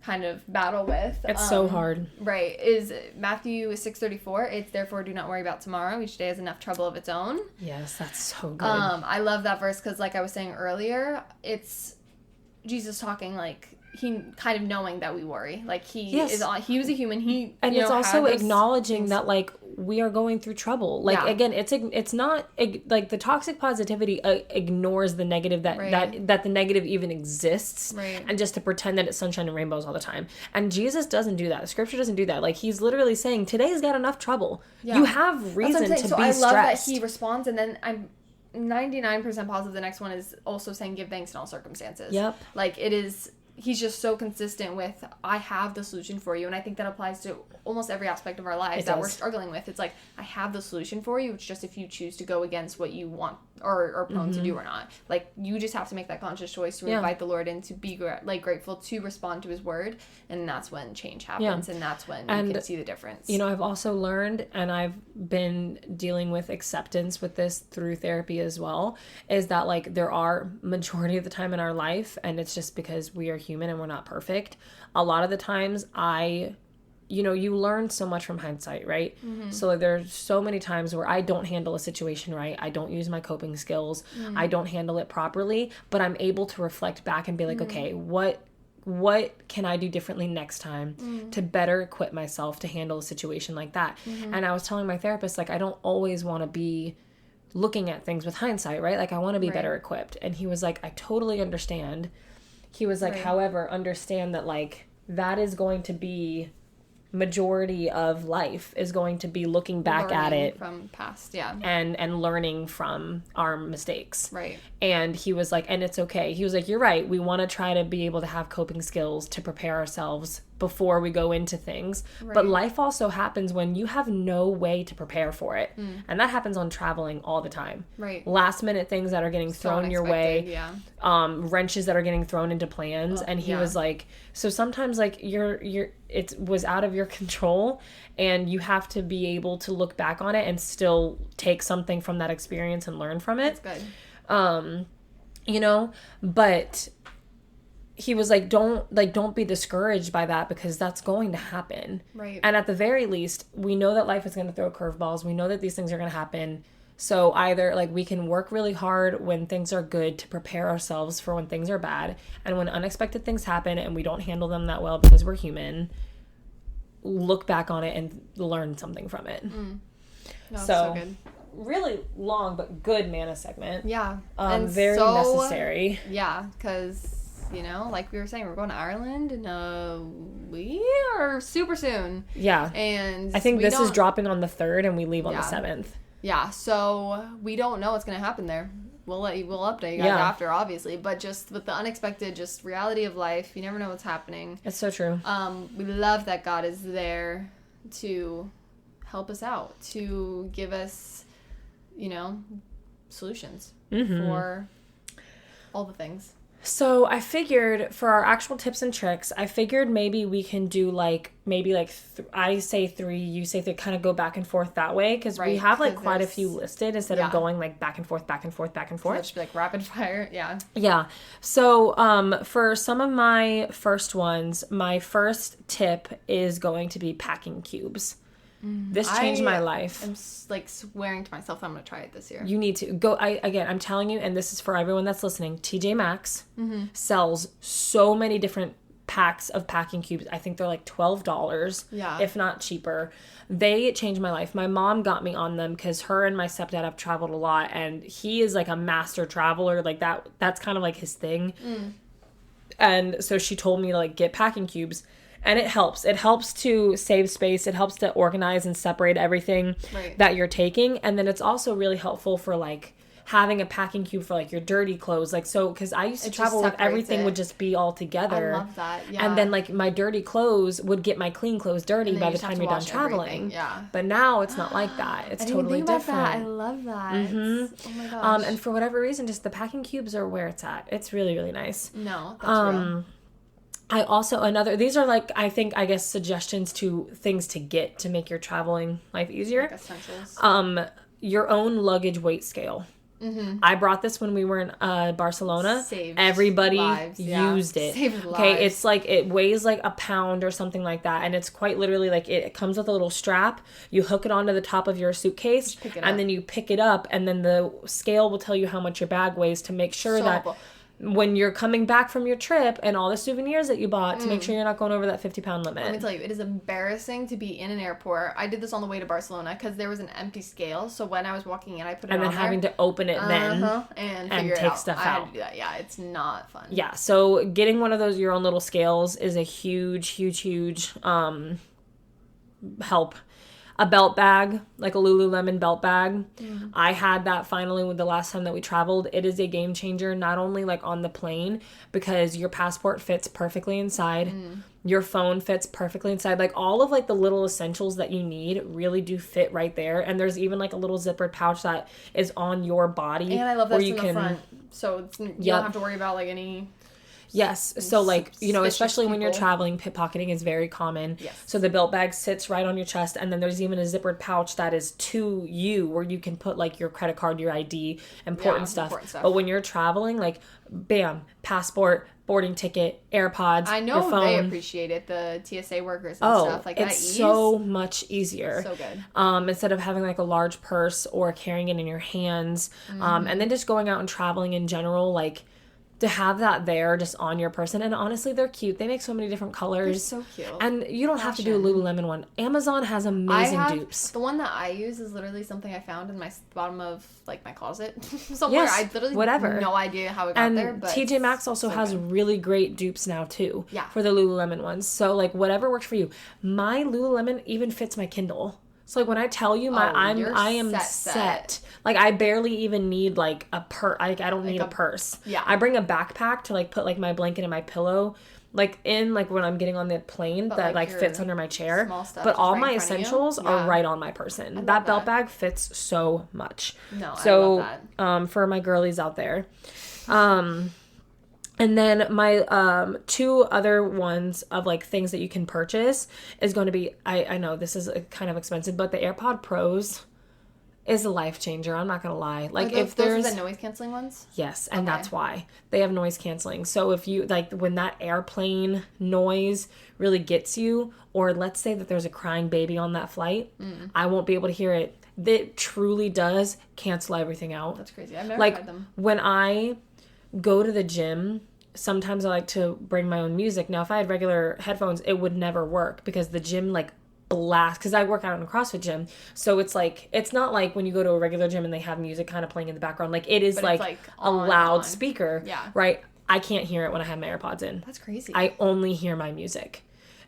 kind of battle with. It's so hard. Right. Is Matthew 6:34. It's, therefore do not worry about tomorrow. Each day has enough trouble of its own. Yes, that's so good. I love that verse because, like I was saying earlier, it's Jesus talking, like, he kind of knowing that we worry. Like, he was a human. And it's also acknowledging that, like, we are going through trouble. Like, again, it's not, like, the toxic positivity ignores the negative that the negative even exists. Right. And just to pretend that it's sunshine and rainbows all the time. And Jesus doesn't do that. The scripture doesn't do that. Like, he's literally saying, today's got enough trouble. You have reason to be stressed. I love that he responds, and then I'm 99% positive the next one is also saying, give thanks in all circumstances. Yep. Like, it is, he's just so consistent with, I have the solution for you. And I think that applies to almost every aspect of our lives that we're struggling with. It's like, I have the solution for you. It's just if you choose to go against what you want or are prone to do or not. Like, you just have to make that conscious choice to invite the Lord in, to be grateful, to respond to his word. And that's when change happens. And that's when you can see the difference. You know, I've also learned, and I've been dealing with acceptance with this through therapy as well, is that, like, there are majority of the time in our life, and it's just because we are human and we're not perfect. A lot of the times you learn so much from hindsight, right? So, like, there's so many times where I don't handle a situation right. I don't use my coping skills. I don't handle it properly, but I'm able to reflect back and be like, okay, what can I do differently next time to better equip myself to handle a situation like that? And I was telling my therapist, like, I don't always want to be looking at things with hindsight, right? Like, I want to be better equipped. And he was like, I totally understand. He was like, however, understand that, like, that is going to be majority of life, is going to be looking back at it from past, and learning from our mistakes, right? And he was like, and it's okay. He was like, you're right, we want to try to be able to have coping skills to prepare ourselves before we go into things. Right. But life also happens when you have no way to prepare for it. And that happens on traveling all the time. Right. Last minute things that are getting thrown your way. Yeah. Wrenches that are getting thrown into plans. And he was like, so sometimes like it was out of your control, and you have to be able to look back on it and still take something from that experience and learn from it. That's good. You know, but he was like, don't be discouraged by that, because that's going to happen. Right. And at the very least, we know that life is going to throw curveballs. We know that these things are going to happen. So either like we can work really hard when things are good to prepare ourselves for when things are bad. And when unexpected things happen and we don't handle them that well because we're human, look back on it and learn something from it. No, so good. Really long but good mana segment. Yeah. And very necessary. Yeah, because, you know, like we were saying, we're going to Ireland in a week or super soon. Yeah. And I think this is dropping on the 3rd and we leave on the 7th. Yeah, so we don't know what's going to happen there. We'll update you guys after, obviously. But just with the unexpected, just reality of life, you never know what's happening. It's so true. We love that God is there to help us out, to give us, you know, solutions for all the things. So I figured for our actual tips and tricks, I figured maybe we can do I say 3, you say 3, kind of go back and forth that way, because we have like quite a few listed instead of going like back and forth, back and forth, back and forth. So just like rapid fire, yeah. Yeah. So for some of my first ones, my first tip is going to be packing cubes. This changed my life. I'm like swearing to myself I'm going to try it this year. You need to go. I'm telling you, and this is for everyone that's listening, TJ Maxx sells so many different packs of packing cubes. I think they're like $12, if not cheaper. They changed my life. My mom got me on them because her and my stepdad have traveled a lot, and he is like a master traveler. Like that's kind of like his thing. And so she told me to like get packing cubes. And it helps. It helps to save space. It helps to organize and separate everything that you're taking. And then it's also really helpful for like having a packing cube for like your dirty clothes. Like, so, because I used to travel with everything would just be all together. I love that. Yeah. And then like my dirty clothes would get my clean clothes dirty by the time you're done traveling. Yeah. But now it's not like that. It's totally different. I love that. Oh my gosh. And for whatever reason, just the packing cubes are where it's at. It's really, really nice. No, that's real. I also, these are like, I guess suggestions to things to get to make your traveling life easier. Like essentials. Your own luggage weight scale. I brought this when we were in Barcelona. Saved Everybody lives, used it. Saved okay, lives. it's like, it weighs like a pound or something like that, and it's quite literally like, it comes with a little strap. You hook it onto the top of your suitcase, and then you pick it up, and then the scale will tell you how much your bag weighs to make sure that when you're coming back from your trip and all the souvenirs that you bought, to make sure you're not going over that 50-pound limit. Let me tell you, it is embarrassing to be in an airport. I did this on the way to Barcelona because there was an empty scale. So when I was walking in, I put it on there. And then having to open it and figure it out. Take stuff I out. had to do that. Yeah, it's not fun. Yeah, so getting one of those, your own little scales, is a huge help. A belt bag, like a Lululemon belt bag. I had that finally with the last time that we traveled. It is a game changer, not only like on the plane, because your passport fits perfectly inside. Your phone fits perfectly inside. Like all of like the little essentials that you need really do fit right there. And there's even like a little zippered pouch that is on your body. And I love that it's in the front. So you don't have to worry about like any... Yes. So, like, you know, especially when you're traveling, pickpocketing is very common. Yes. So the belt bag sits right on your chest, and then there's even a zippered pouch that is to you, where you can put, like, your credit card, your ID, important stuff. But when you're traveling, like, bam, passport, boarding ticket, AirPods, I know your phone. they appreciate it, the TSA workers and stuff. Like, it's so much easier. So good. Instead of having, like, a large purse or carrying it in your hands. And then just going out and traveling in general, like... to have that there just on your person. And honestly, they're cute. They make so many different colors. They're so cute. And you don't have to do a Lululemon one. Amazon has amazing dupes. The one that I use is literally something I found in my bottom of like my closet somewhere. Yes, I literally have no idea how it got there. But TJ Maxx also has really great dupes now too. Yeah. For the Lululemon ones. So like whatever works for you. My Lululemon even fits my Kindle. So like when I tell you I am set. Like I barely even need like a purse. I don't need a purse. Yeah. I bring a backpack to like put like my blanket and my pillow like in like when I'm getting on the plane that like fits under my chair. Small stuff but all right my essentials are right on my person. That belt bag fits so much. No, so, I love that. For my girlies out there. And then my two other ones of like things that you can purchase is going to be, I know this is kind of expensive, but the AirPod Pros is a life changer. I'm not going to lie. Like if there's those are the noise canceling ones? Yes, and that's why they have noise canceling. So if you like when that airplane noise really gets you, or let's say that there's a crying baby on that flight, I won't be able to hear it. It truly does cancel everything out. That's crazy. I've never tried them. When I go to the gym, sometimes I like to bring my own music. Now, if I had regular headphones, it would never work because the gym like blast, because I work out in a CrossFit gym. So it's like, it's not like when you go to a regular gym and they have music kind of playing in the background. Like it is like a loud speaker, right? I can't hear it when I have my AirPods in. That's crazy. I only hear my music.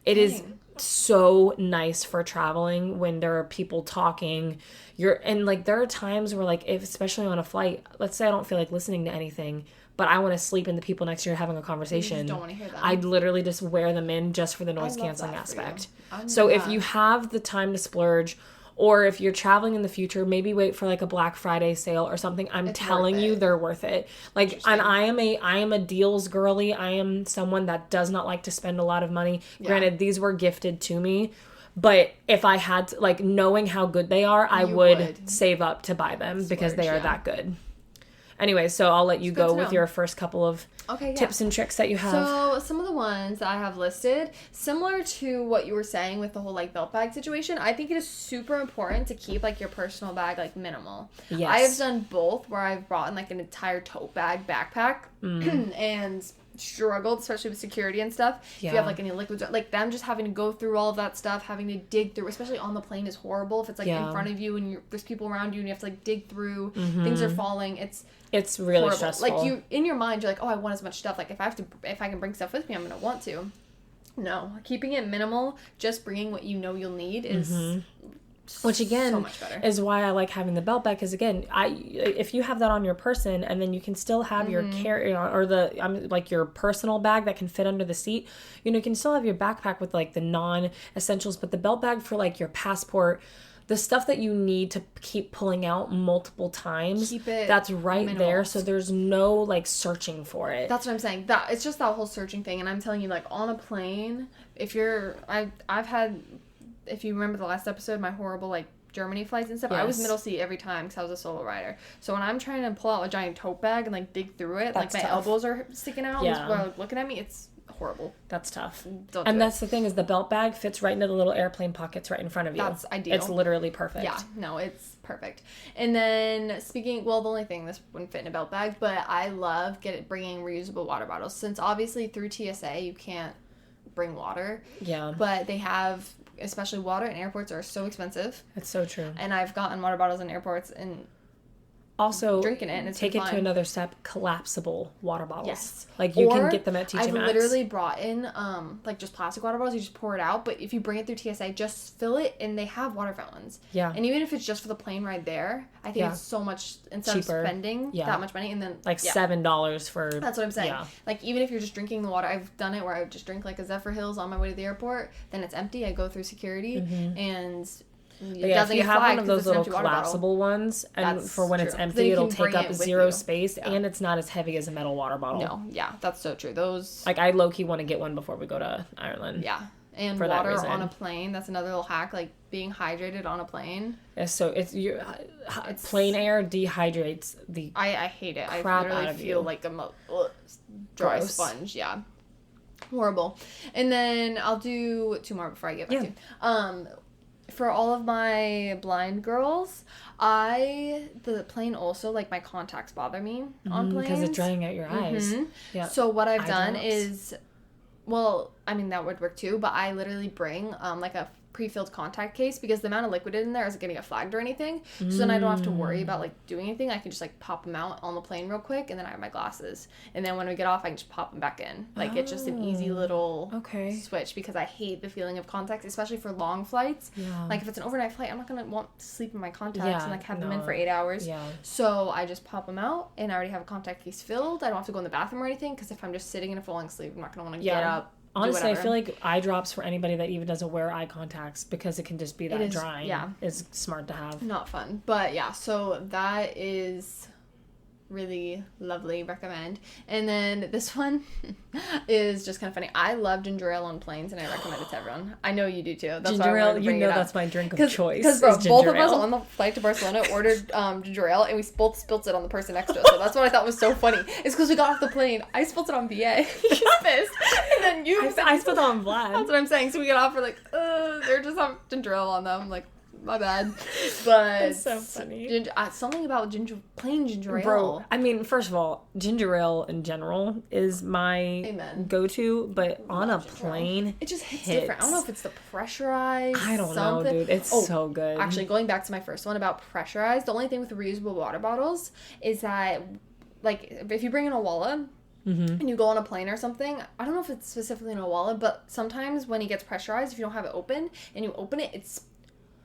It is so nice for traveling when there are people talking. And like there are times where like, if especially on a flight, let's say I don't feel like listening to anything, but I want to sleep and the people next to you are having a conversation. You just don't want to hear them. I'd literally just wear them in just for the noise canceling aspect. So if you have the time to splurge, or if you're traveling in the future, maybe wait for like a Black Friday sale or something. It's telling you they're worth it. Like, and I am a deals girly. I am someone that does not like to spend a lot of money. Granted, these were gifted to me. But if I had to, like, knowing how good they are, I would save up to buy them because they are that good. Anyway, so I'll let you go with your first couple of tips and tricks that you have. So some of the ones that I have listed, similar to what you were saying with the whole like belt bag situation, I think it is super important to keep like your personal bag like minimal. Yes. I have done both where I've brought in like an entire tote bag backpack and struggled, especially with security and stuff. If you have like any liquids, like them just having to go through all of that stuff, having to dig through, especially on the plane, is horrible. If it's like in front of you and there's people around you and you have to like dig through, things are falling. It's really horrible. stressful. Like you, in your mind, you're like, oh, I want as much stuff. Like if I can bring stuff with me, I'm gonna want to. No, keeping it minimal, just bringing what you know you'll need is. Which again so much better. Is why I like having the belt bag, because again, if you have that on your person and then you can still have your carry on or like your personal bag that can fit under the seat, you can still have your backpack with like the non-essentials, but the belt bag for like your passport, the stuff that you need to keep pulling out multiple times, that's right minimal. There, so there's no like searching for it. That's what I'm saying. That it's just that whole searching thing, and I'm telling you, like on a plane, if you remember the last episode, my horrible like Germany flights and stuff, I was middle seat every time because I was a solo rider. So when I'm trying to pull out a giant tote bag and like dig through it, like my elbows are sticking out, and people are looking at me, it's horrible. That's tough. That's the thing, is the belt bag fits right into the little airplane pockets right in front of you. That's ideal. It's literally perfect. Yeah, no, it's perfect. And then the only thing, this wouldn't fit in a belt bag, but I love bringing reusable water bottles, since obviously through TSA you can't bring water. Yeah. But they have, especially water in airports are so expensive. That's so true. And I've gotten water bottles in airports and also drinking it, and it's take it to another step, collapsible water bottles. Yes. Like you can get them at TJ Maxx. I've literally brought in like just plastic water bottles, you just pour it out, but if you bring it through TSA, just fill it, and they have water fountains. Yeah. And even if it's just for the plane ride there, I think it's so much, instead cheaper. Of spending that much money, and then like $7 for. That's what I'm saying. Yeah. Like even if you're just drinking the water, I've done it where I would just drink like a Zephyr Hills on my way to the airport, then it's empty, I go through security and if you have one of those little collapsible ones, and for when it's empty, it'll take up zero space, and it's not as heavy as a metal water bottle. No, that's so true. Those, like, I low-key want to get one before we go to Ireland. Yeah, and water on a plane, that's another little hack, like being hydrated on a plane. Yeah, so plain air dehydrates the I hate it. I literally feel like a dry sponge. Yeah. Horrible. And then I'll do 2 more before I get back to you. For all of my blind girls, the plane also, like, my contacts bother me on planes. Because it's drying out your eyes. Yeah. So what I've done is, well, I mean, that would work too, but I literally bring, like, a pre-filled contact case, because the amount of liquid in there isn't going to get flagged or anything. So then I don't have to worry about, like, doing anything. I can just, like, pop them out on the plane real quick, and then I have my glasses. And then when we get off, I can just pop them back in. Like, it's just an easy little switch, because I hate the feeling of contacts, especially for long flights. Yeah. Like, if it's an overnight flight, I'm not going to want to sleep in my contacts and, like, have them in for 8 hours. Yeah. So I just pop them out, and I already have a contact case filled. I don't have to go in the bathroom or anything, because if I'm just sitting and falling asleep, I'm not going to want to get up Honestly, I feel like eye drops for anybody that even doesn't wear eye contacts, because it can just be that drying. Yeah. Is smart to have. Not fun. But yeah, so that is really lovely. Recommend. And then this one is just kind of funny. I love ginger ale on planes, and I recommend it to everyone. I know you do too. That's ginger ale, you know, that's my drink of choice. Because both of us on the flight to Barcelona ordered ginger ale, and we both spilt it on the person next to us. So that's what I thought was so funny. It's because we got off the plane. I spilt it on BA. She's pissed. And then I spilled it on Vlad. That's what I'm saying. So we get off. We're like, they're just have ginger ale on them. Like, my bad. But that's so funny. Something about plain ginger ale. Bro, I mean, first of all, ginger ale in general is my go-to, but on a plane, it just hits different. I don't know if it's the pressurized. I don't know, dude. It's so good. Actually, going back to my first one about pressurized, the only thing with reusable water bottles is that, like, if you bring in a wallet, and you go on a plane or something, I don't know if it's specifically in a wallet, but sometimes when it gets pressurized, if you don't have it open, and you open it, it's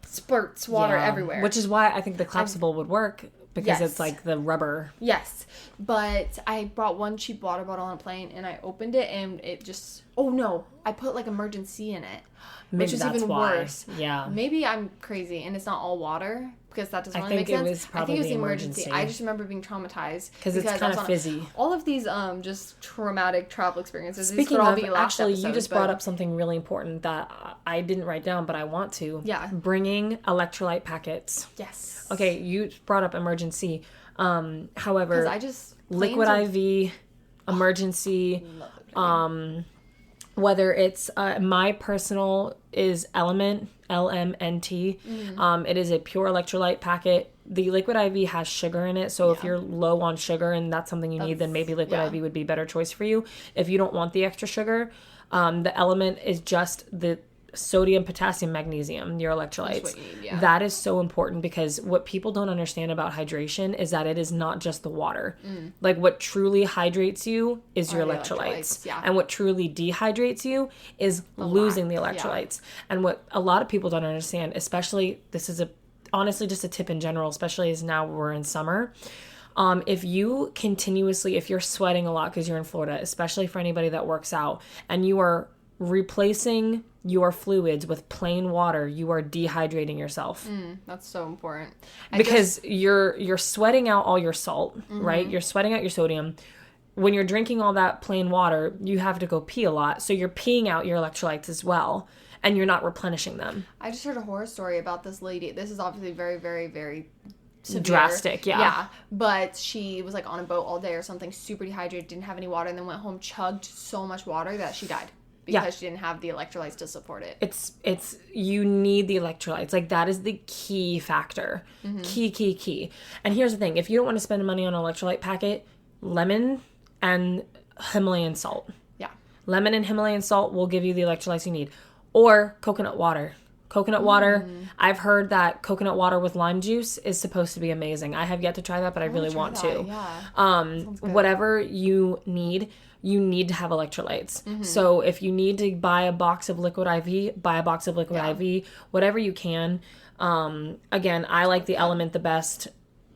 spurts water everywhere. Which is why I think the collapsible would work, because it's like the rubber. Yes. But I bought one cheap water bottle on a plane, and I opened it, and it just... Oh, no. I put, like, emergency in it. Maybe which is that's even why. Worse. Yeah. Maybe I'm crazy, and it's not all water, because that doesn't really make make sense. I think it was the emergency. I just remember being traumatized. Because it's kind of fizzy. All of these just traumatic travel experiences. Speaking of, actually, you just brought up something really important that I didn't write down, but I want to. Yeah. Bringing electrolyte packets. Yes. Okay, you brought up emergency. However, liquid IV, emergency, whether it's my personal is Element, LMNT. It is a pure electrolyte packet. The liquid IV has sugar in it, so if you're low on sugar and that's something you need, then maybe liquid IV would be a better choice for you. If you don't want the extra sugar, the Element is just the sodium, potassium, magnesium, your electrolytes. That's what you need, That is so important, because what people don't understand about hydration is that it is not just the water. Like, what truly hydrates you is your electrolytes. And what truly dehydrates you is losing the electrolytes. And what a lot of people don't understand, especially, this is honestly just a tip in general, especially as now we're in summer. If you're sweating a lot because you're in Florida, especially for anybody that works out, and you are replacing your fluids with plain water, you are dehydrating yourself. That's so important. Because you're sweating out all your salt, right? You're sweating out your sodium. When you're drinking all that plain water, you have to go pee a lot. So you're peeing out your electrolytes as well, and you're not replenishing them. I just heard a horror story about this lady. This is obviously very, very, very severe. Drastic, Yeah, but she was like on a boat all day or something, super dehydrated, didn't have any water, and then went home, chugged so much water that she died. Because she didn't have the electrolytes to support it. It's you need the electrolytes. Like, that is the key factor. Key. And here's the thing. If you don't want to spend money on an electrolyte packet, lemon and Himalayan salt. Yeah. Lemon and Himalayan salt will give you the electrolytes you need. Or coconut water. Coconut water. I've heard that coconut water with lime juice is supposed to be amazing. I have yet to try that, but I really want to. Yeah. Whatever you need to have electrolytes. So if you need to buy a box of liquid IV, buy a box of liquid IV, whatever you can. Again, I like the Element the best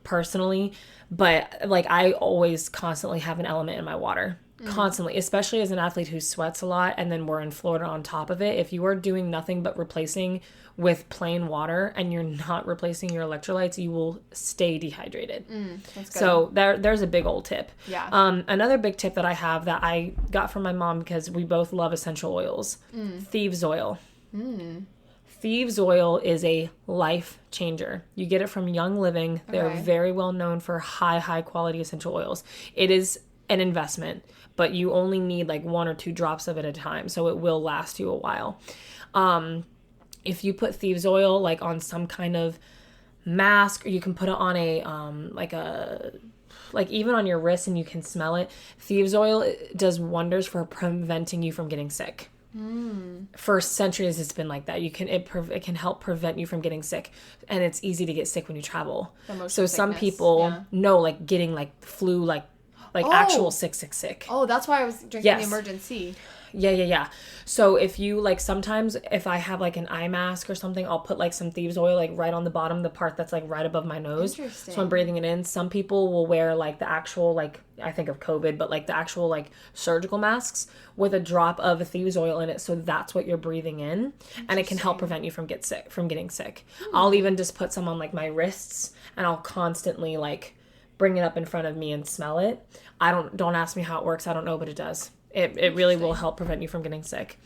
personally, but like, I always constantly have an Element in my water. Constantly, especially as an athlete who sweats a lot, and then we're in Florida on top of it. If you are doing nothing but replacing with plain water and you're not replacing your electrolytes, you will stay dehydrated. That's good. So there's a big old tip. Yeah. Another big tip that I have that I got from my mom, because we both love essential oils. Thieves oil. Thieves oil is a life changer. You get it from Young Living. They're very well known for high quality essential oils. It is an investment, but you only need like 1 or 2 drops of it at a time, so it will last you a while. If you put Thieves oil like on some kind of mask, or you can put it on a like even on your wrist, and you can smell it. Thieves oil does wonders for preventing you from getting sick. For centuries it's been like that. It can help prevent you from getting sick, and it's easy to get sick when you travel. So some people know, like, getting like flu, like actual sick. Oh, that's why I was drinking the emergency. Yeah. So if you like, sometimes if I have like an eye mask or something, I'll put like some thieves oil like right on the bottom, the part that's like right above my nose. Interesting. So I'm breathing it in. Some people will wear like the actual, like, I think of COVID, but like the actual like surgical masks with a drop of thieves oil in it. So that's what you're breathing in, and it can help prevent you from getting sick. I'll even just put some on like my wrists, and I'll constantly like bring it up in front of me and smell it. Don't ask me how it works. I don't know, but it does. It really will help prevent you from getting sick.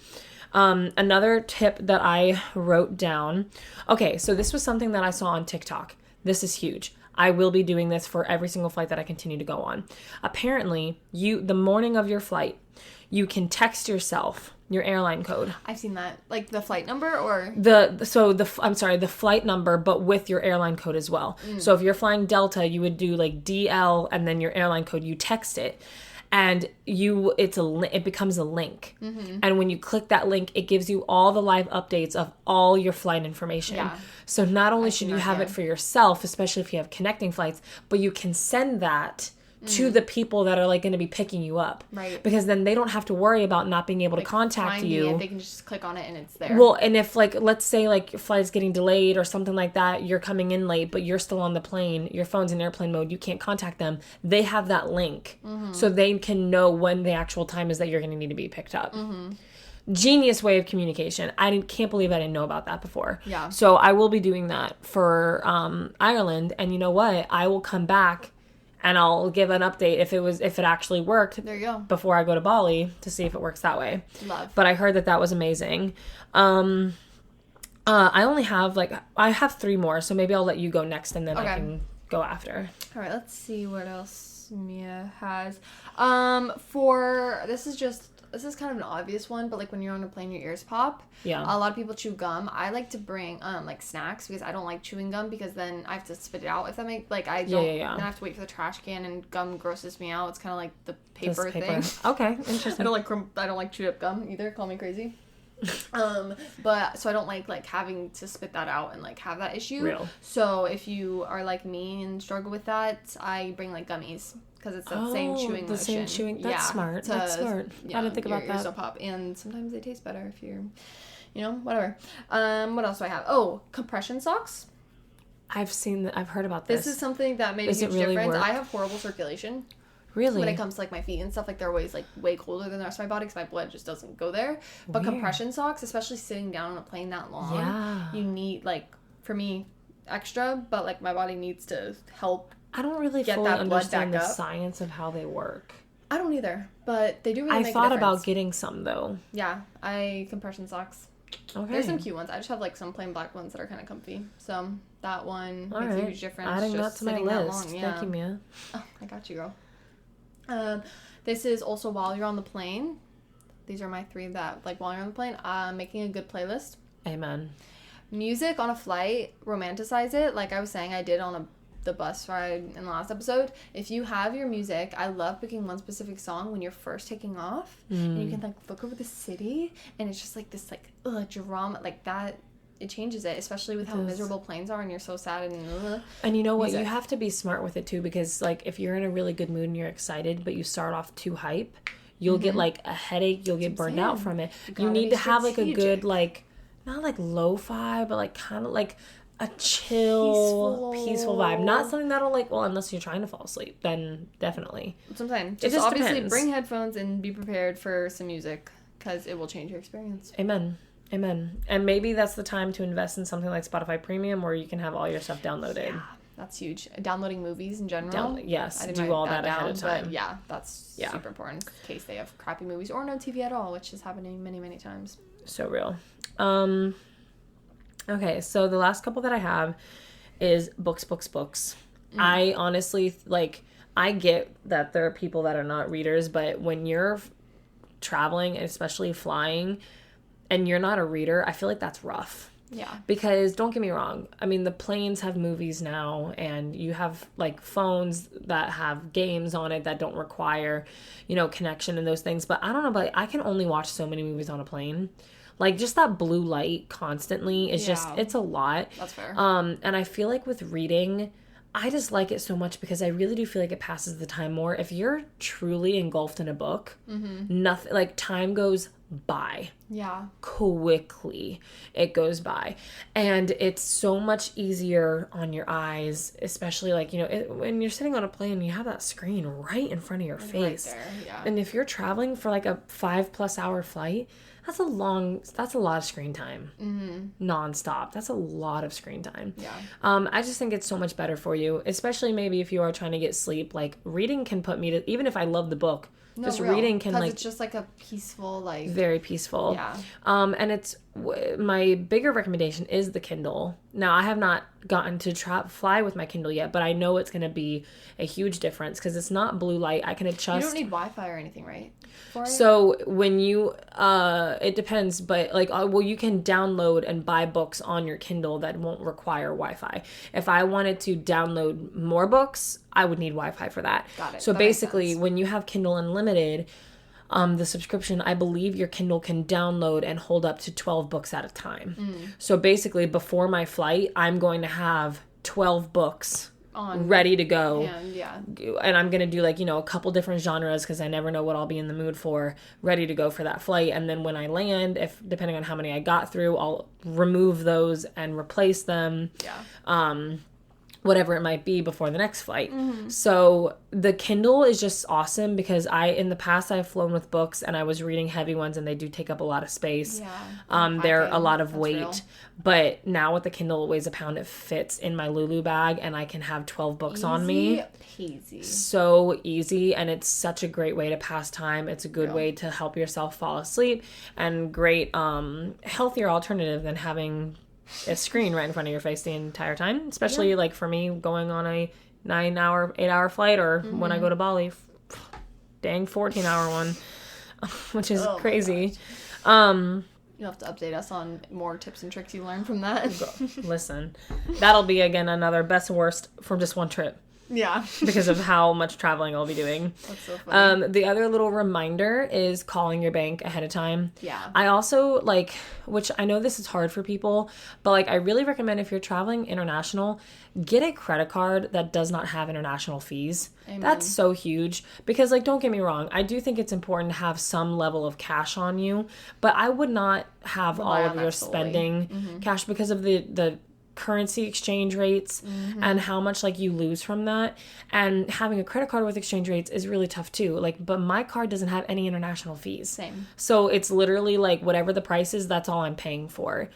Another tip that I wrote down. Okay, so this was something that I saw on TikTok. This is huge. I will be doing this for every single flight that I continue to go on. Apparently, the morning of your flight, you can text yourself your airline code. I've seen that. Like the flight number or? The flight number, but with your airline code as well. So if you're flying Delta, you would do like DL and then your airline code, you text it. And it becomes a link. And when you click that link, it gives you all the live updates of all your flight information. Yeah. So not only should you have it for yourself, especially if you have connecting flights, but you can send that to the people that are like going to be picking you up. Right. Because then they don't have to worry about not being able to contact you. They can just click on it and it's there. Well, and if like, let's say like your flight's getting delayed or something like that, you're coming in late, but you're still on the plane, your phone's in airplane mode, you can't contact them. They have that link. So they can know when the actual time is that you're going to need to be picked up. Genius way of communication. I can't believe I didn't know about that before. Yeah. So I will be doing that for Ireland. And you know what? I will come back and I'll give an update if it actually worked. There you go. Before I go to Bali to see if it works that way. Love. But I heard that was amazing. I only have I have 3 more, so maybe I'll let you go next and then I can go after. All right, let's see what else Mia has. This is kind of an obvious one, but like when you're on a plane, your ears pop. Yeah. A lot of people chew gum. I like to bring like snacks because I don't like chewing gum because then I have to spit it out. If that makes I don't. Then I have to wait for the trash can, and gum grosses me out. It's kind of like the paper thing. Okay, interesting. I don't like chewed up gum either. Call me crazy. But so I don't like having to spit that out and like have that issue. Real. So if you are like me and struggle with that, I bring like gummies. Because it's that same chewing motion. Same chewing. That's smart. That's smart. I didn't think about that. Ears don't pop. And sometimes they taste better if you're, whatever. What else do I have? Oh, compression socks. I've heard about this. This is something that made a huge difference. I have horrible circulation. Really? When it comes to like my feet and stuff, like they're always like way colder than the rest of my body because my blood just doesn't go there. But compression socks, especially sitting down on a plane that long, you need for me, extra. But like my body needs to help. I don't really fully understand the science of how they work. I don't either, but they do really make a difference. I thought about getting some, though. Yeah, compression socks. Okay. There's some cute ones. I just have, some plain black ones that are kind of comfy. So, that one makes a huge difference. Adding that to my list. Thank you, Mia. Oh, I got you, girl. This is also while you're on the plane. These are my 3 that, while you're on the plane, making a good playlist. Amen. Music on a flight, romanticize it. Like I was saying, I did on the bus ride in the last episode. If you have your music, I love picking one specific song when you're first taking off and you can look over the city and it's just this drama that. It changes it, especially with how miserable planes are and you're so sad and you know what, you have to be smart with it too, because if you're in a really good mood and you're excited but you start off too hype, you'll get a headache, you'll get burned out from it. You need to have a good not lo-fi, but kind of a chill, peaceful vibe. Not something that'll unless you're trying to fall asleep, then definitely. Sometimes. Just obviously depends. Bring headphones and be prepared for some music because it will change your experience. Amen. And maybe that's the time to invest in something like Spotify Premium where you can have all your stuff downloaded. Yeah, that's huge. Downloading movies in general. Yes, do all that ahead of time. But that's super important in case they have crappy movies or no TV at all, which is happening many, many times. So real. Okay, so the last couple that I have is books. I honestly, I get that there are people that are not readers, but when you're traveling, especially flying, and you're not a reader, I feel like that's rough. Yeah. Because, don't get me wrong, I mean, the planes have movies now, and you have, phones that have games on it that don't require, connection and those things, but I don't know, but I can only watch so many movies on a plane. Just that blue light constantly is it's a lot. That's fair. And I feel like with reading, I just like it so much because I really do feel like it passes the time more. If you're truly engulfed in a book, nothing, like, time goes by. Yeah. Quickly. It goes by. And it's so much easier on your eyes, especially, like, when you're sitting on a plane, you have that screen right in front of your face. Right there, yeah. And if you're traveling for like a 5+ hour flight, that's a lot of screen time. Nonstop. That's a lot of screen time. Yeah. I just think it's so much better for you, especially maybe if you are trying to get sleep. Like, reading can put me to, even if I love the book, reading can, like, it's just like a peaceful, like, very peaceful. Yeah. And it's my bigger recommendation is the Kindle. Now, I have not gotten to fly with my Kindle yet, but I know it's going to be a huge difference because it's not blue light. I can adjust. You don't need Wi-Fi or anything, right? So when you, it depends, but, like, you can download and buy books on your Kindle that won't require Wi-Fi. If I wanted to download more books, I would need Wi-Fi for that. Got it. So that basically, when you have Kindle Unlimited, the subscription, I believe your Kindle can download and hold up to 12 books at a time. So basically, before my flight, I'm going to have 12 books ready to go. And I'm going to do, like, a couple different genres because I never know what I'll be in the mood for, ready to go for that flight. And then when I land, depending on how many I got through, I'll remove those and replace them. Whatever it might be before the next flight. So the Kindle is just awesome because in the past I've flown with books and I was reading heavy ones and they do take up a lot of space. They're a lot of weight. Real. But now with the Kindle, it weighs a pound. It fits in my Lulu bag and I can have 12 books on me. Easy. So easy, and it's such a great way to pass time. It's a good way to help yourself fall asleep, and great healthier alternative than having a screen right in front of your face the entire time, especially like for me going on a 8-hour flight, or when I go to Bali, dang 14-hour one, which is crazy. You'll have to update us on more tips and tricks you learned from that. Listen, that'll be again another best and worst from just one trip. Yeah. Because of how much traveling I'll be doing. That's so funny. The other little reminder is calling your bank ahead of time. Yeah. I also, like, which I know this is hard for people, but, like, I really recommend if you're traveling international, get a credit card that does not have international fees. Amen. That's so huge. Because, like, don't get me wrong, I do think it's important to have some level of cash on you, but I would not have all of your spending cash because of the currency exchange rates and how much, like, you lose from that. And having a credit card with exchange rates is really tough too. Like, but my card doesn't have any international fees. Same. So it's literally like whatever the price is, that's all I'm paying for.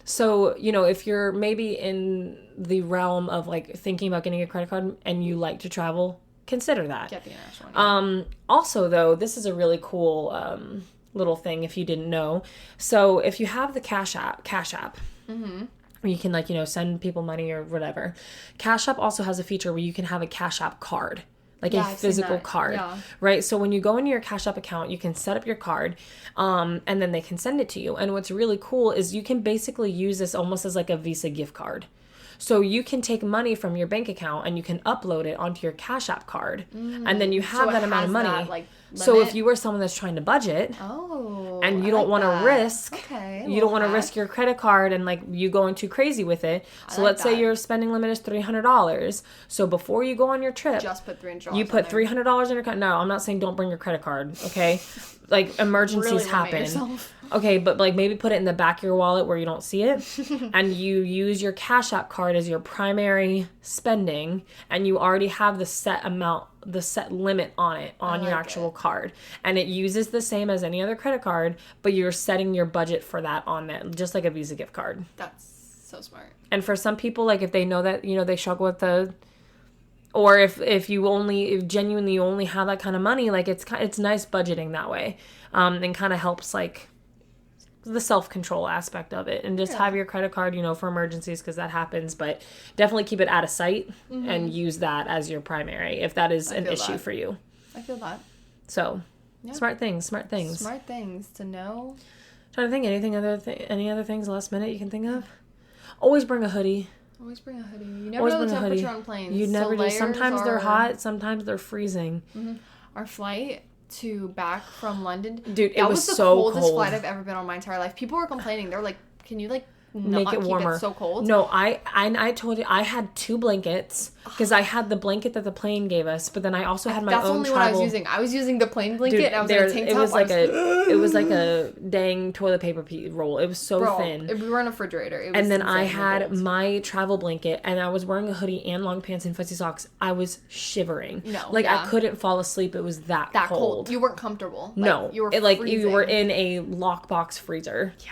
So, if you're maybe in the realm of, like, thinking about getting a credit card and you like to travel, consider that. Get the international one. Yeah. Also, though, this is a really cool little thing if you didn't know. So if you have the Cash App, you can, like, send people money or whatever. Cash App also has a feature where you can have a Cash App card, like a physical card, right? So when you go into your Cash App account, you can set up your card, and then they can send it to you. And what's really cool is you can basically use this almost as like a Visa gift card. So you can take money from your bank account and you can upload it onto your Cash App card, and then you have that amount of money. That, like, so if you were someone that's trying to budget, and you don't want to risk, you don't want to risk your credit card and, like, you going too crazy with it. So let's say your spending limit is $300. So before you go on your trip, just put $300. You put $300 in your card. No, I'm not saying don't bring your credit card. Okay, like, emergencies happen. Okay, but, like, maybe put it in the back of your wallet where you don't see it, and you use your Cash App card as your primary spending, and you already have the set amount, the set limit on it, on your actual card. And it uses the same as any other credit card, but you're setting your budget for that on that, just like a Visa gift card. That's so smart. And for some people, like, if they know that, they struggle with or if you genuinely only have that kind of money, like, it's nice budgeting that way. And kind of helps, like, the self-control aspect of it, and just have your credit card, for emergencies, because that happens, but definitely keep it out of sight and use that as your primary if that is an issue for you. I feel that. So, smart things. Smart things to know. Trying to think any other things last minute you can think of. Always bring a hoodie. Always bring a hoodie. You never know the temperature on planes. You never do. Sometimes they're hot, sometimes they're freezing. Our flight back from London, dude, it was so cold. That was the coldest flight I've ever been on my entire life. People were complaining. They were like, can you, like, make it warmer. Keep it so cold? No, I told you I had 2 blankets because I had the blanket that the plane gave us, but then I also had my own travel. That's only what I was using. I was using the plane blanket. Dude, and I was in a tank top. It was like a dang toilet paper roll. It was so thin. We were in a refrigerator. It was and then I had my travel blanket, and I was wearing a hoodie and long pants and fuzzy socks. I was shivering. No, I couldn't fall asleep. It was that cold. You weren't comfortable. No, you were you were in a lockbox freezer. Yeah.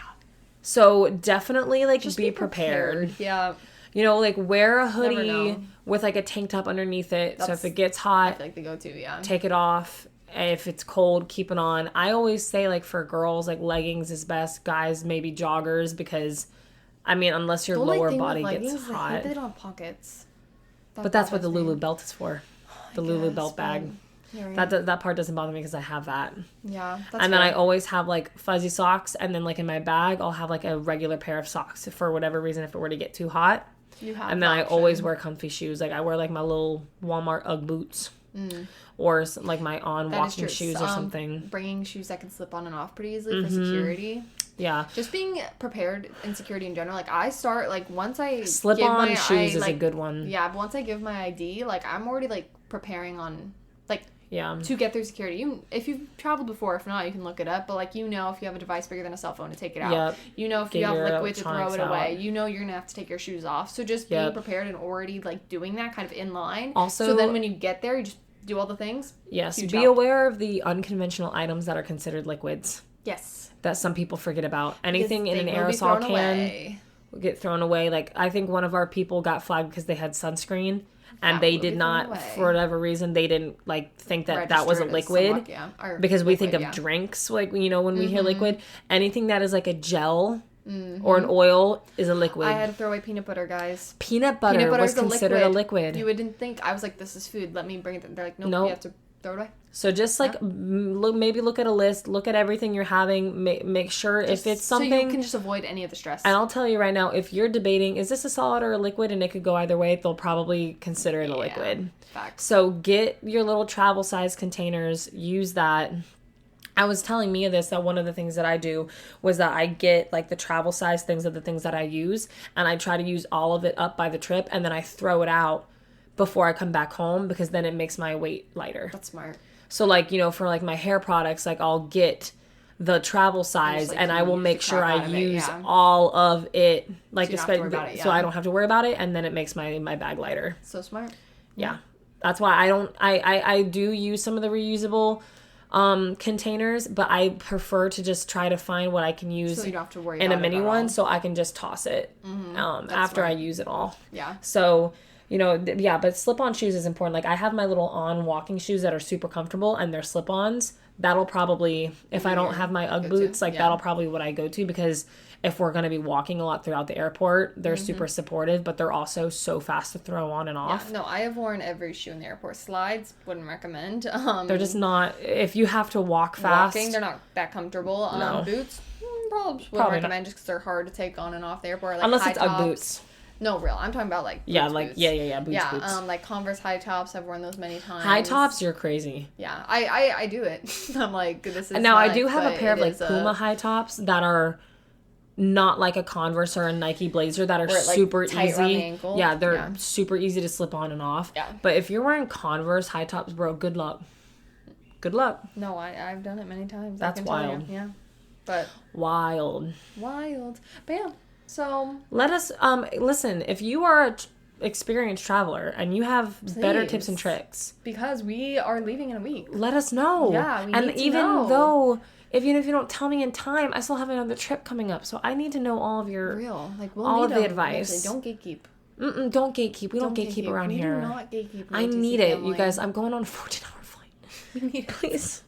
So definitely just be prepared. Yeah. Wear a hoodie with a tank top underneath it. So if it gets hot, I feel like the go-to, yeah. Take it off. If it's cold, keep it on. I always say for girls, leggings is best. Guys, maybe joggers because, unless your lower body gets hot. I hope they don't have pockets. But that's what the Lulu belt is for. The Lulu belt bag. Right. That part doesn't bother me because I have that. Yeah. And then I always have fuzzy socks, and then in my bag I'll have a regular pair of socks for whatever reason if it were to get too hot. You have. And then I always wear comfy shoes. I wear my little Walmart UGG boots, or my walking shoes or something. Bringing shoes that can slip on and off pretty easily for security. Yeah. Just being prepared in security in general. I start once I slip give on my shoes is a good one. Yeah, but once I give my ID, I'm already preparing on yeah. to get through security. If you've traveled before, if not, you can look it up. But if you have a device bigger than a cell phone to take it out. Yep. If you have liquid to throw it away. You're gonna have to take your shoes off. So just being prepared and already doing that kind of in line. Also, so then when you get there, you just do all the things. Yes. Be aware of the unconventional items that are considered liquids. Yes. That some people forget about. Anything in an aerosol can will get thrown away. I think one of our people got flagged because they had sunscreen. And they did not, for whatever reason, they didn't think that was a liquid. Because we think of drinks, when we hear liquid. Anything that is a gel or an oil is a liquid. I had to throw away peanut butter, guys. Peanut butter was considered a liquid. You wouldn't think. I was like, this is food. Let me bring it. They're like, nope. You have to throw it away. So just maybe look at a list, look at everything you're having, make sure if it's something. So you can just avoid any of the stress. And I'll tell you right now, if you're debating, is this a solid or a liquid, and it could go either way, they'll probably consider it a liquid. Facts. So get your little travel size containers, use that. I was telling Mia this, that one of the things that I do was that I get the travel size things of the things that I use, and I try to use all of it up by the trip, and then I throw it out before I come back home because then it makes my weight lighter. That's smart. So for my hair products, I'll get the travel size and I will make sure I use all of it, so I don't have to worry about it, and then it makes my bag lighter. So smart. Yeah. That's why I do use some of the reusable containers, but I prefer to just try to find what I can use so you don't have to worry in about a mini one, so I can just toss it after smart. I use it all. Yeah. So but slip-on shoes is important. I have my little on walking shoes that are super comfortable, and they're slip-ons. That'll probably, if I don't have my UGG boots, that'll probably what I go to, because if we're going to be walking a lot throughout the airport, they're super supportive, but they're also so fast to throw on and off. Yeah, no, I have worn every shoe in the airport. Slides, wouldn't recommend. They're just not, if you have to walk fast. They're not that comfortable. No. Boots, probably wouldn't recommend just because they're hard to take on and off the airport. Unless it's UGG boots. No, real. I'm talking about boots. Boots. Boots. Converse high tops. I've worn those many times. High tops, you're crazy. Yeah, I do it. I'm like, this is. Now I do have a pair of Puma high tops that are not like a Converse or a Nike Blazer that are super easy. Around the ankle. Yeah, they're super easy to slip on and off. Yeah. But if you're wearing Converse high tops, bro, good luck. Good luck. No, I've done it many times. That's wild. Yeah. But wild. But yeah. So let us listen, if you are an experienced traveler and you have better tips and tricks, because we are leaving in a week, let us know. Yeah, we and need to even know. Though if you don't tell me in time, I still have another trip coming up, so I need to know all of your all of the advice. Don't gatekeep. Don't gatekeep. We don't gatekeep around here. We do not gatekeep. I need it, you guys. I'm going on a 14-hour flight. We need it. Please.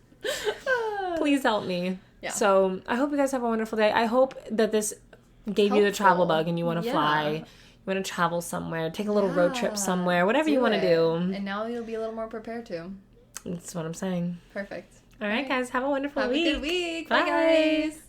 Please help me. Yeah. So I hope you guys have a wonderful day. I hope that this gave you the travel bug and you want to fly. You want to travel somewhere. Take a little road trip somewhere. Whatever you want to do. And now you'll be a little more prepared too. That's what I'm saying. Perfect. All right, guys. Have a wonderful week. Have a good week. Bye, guys.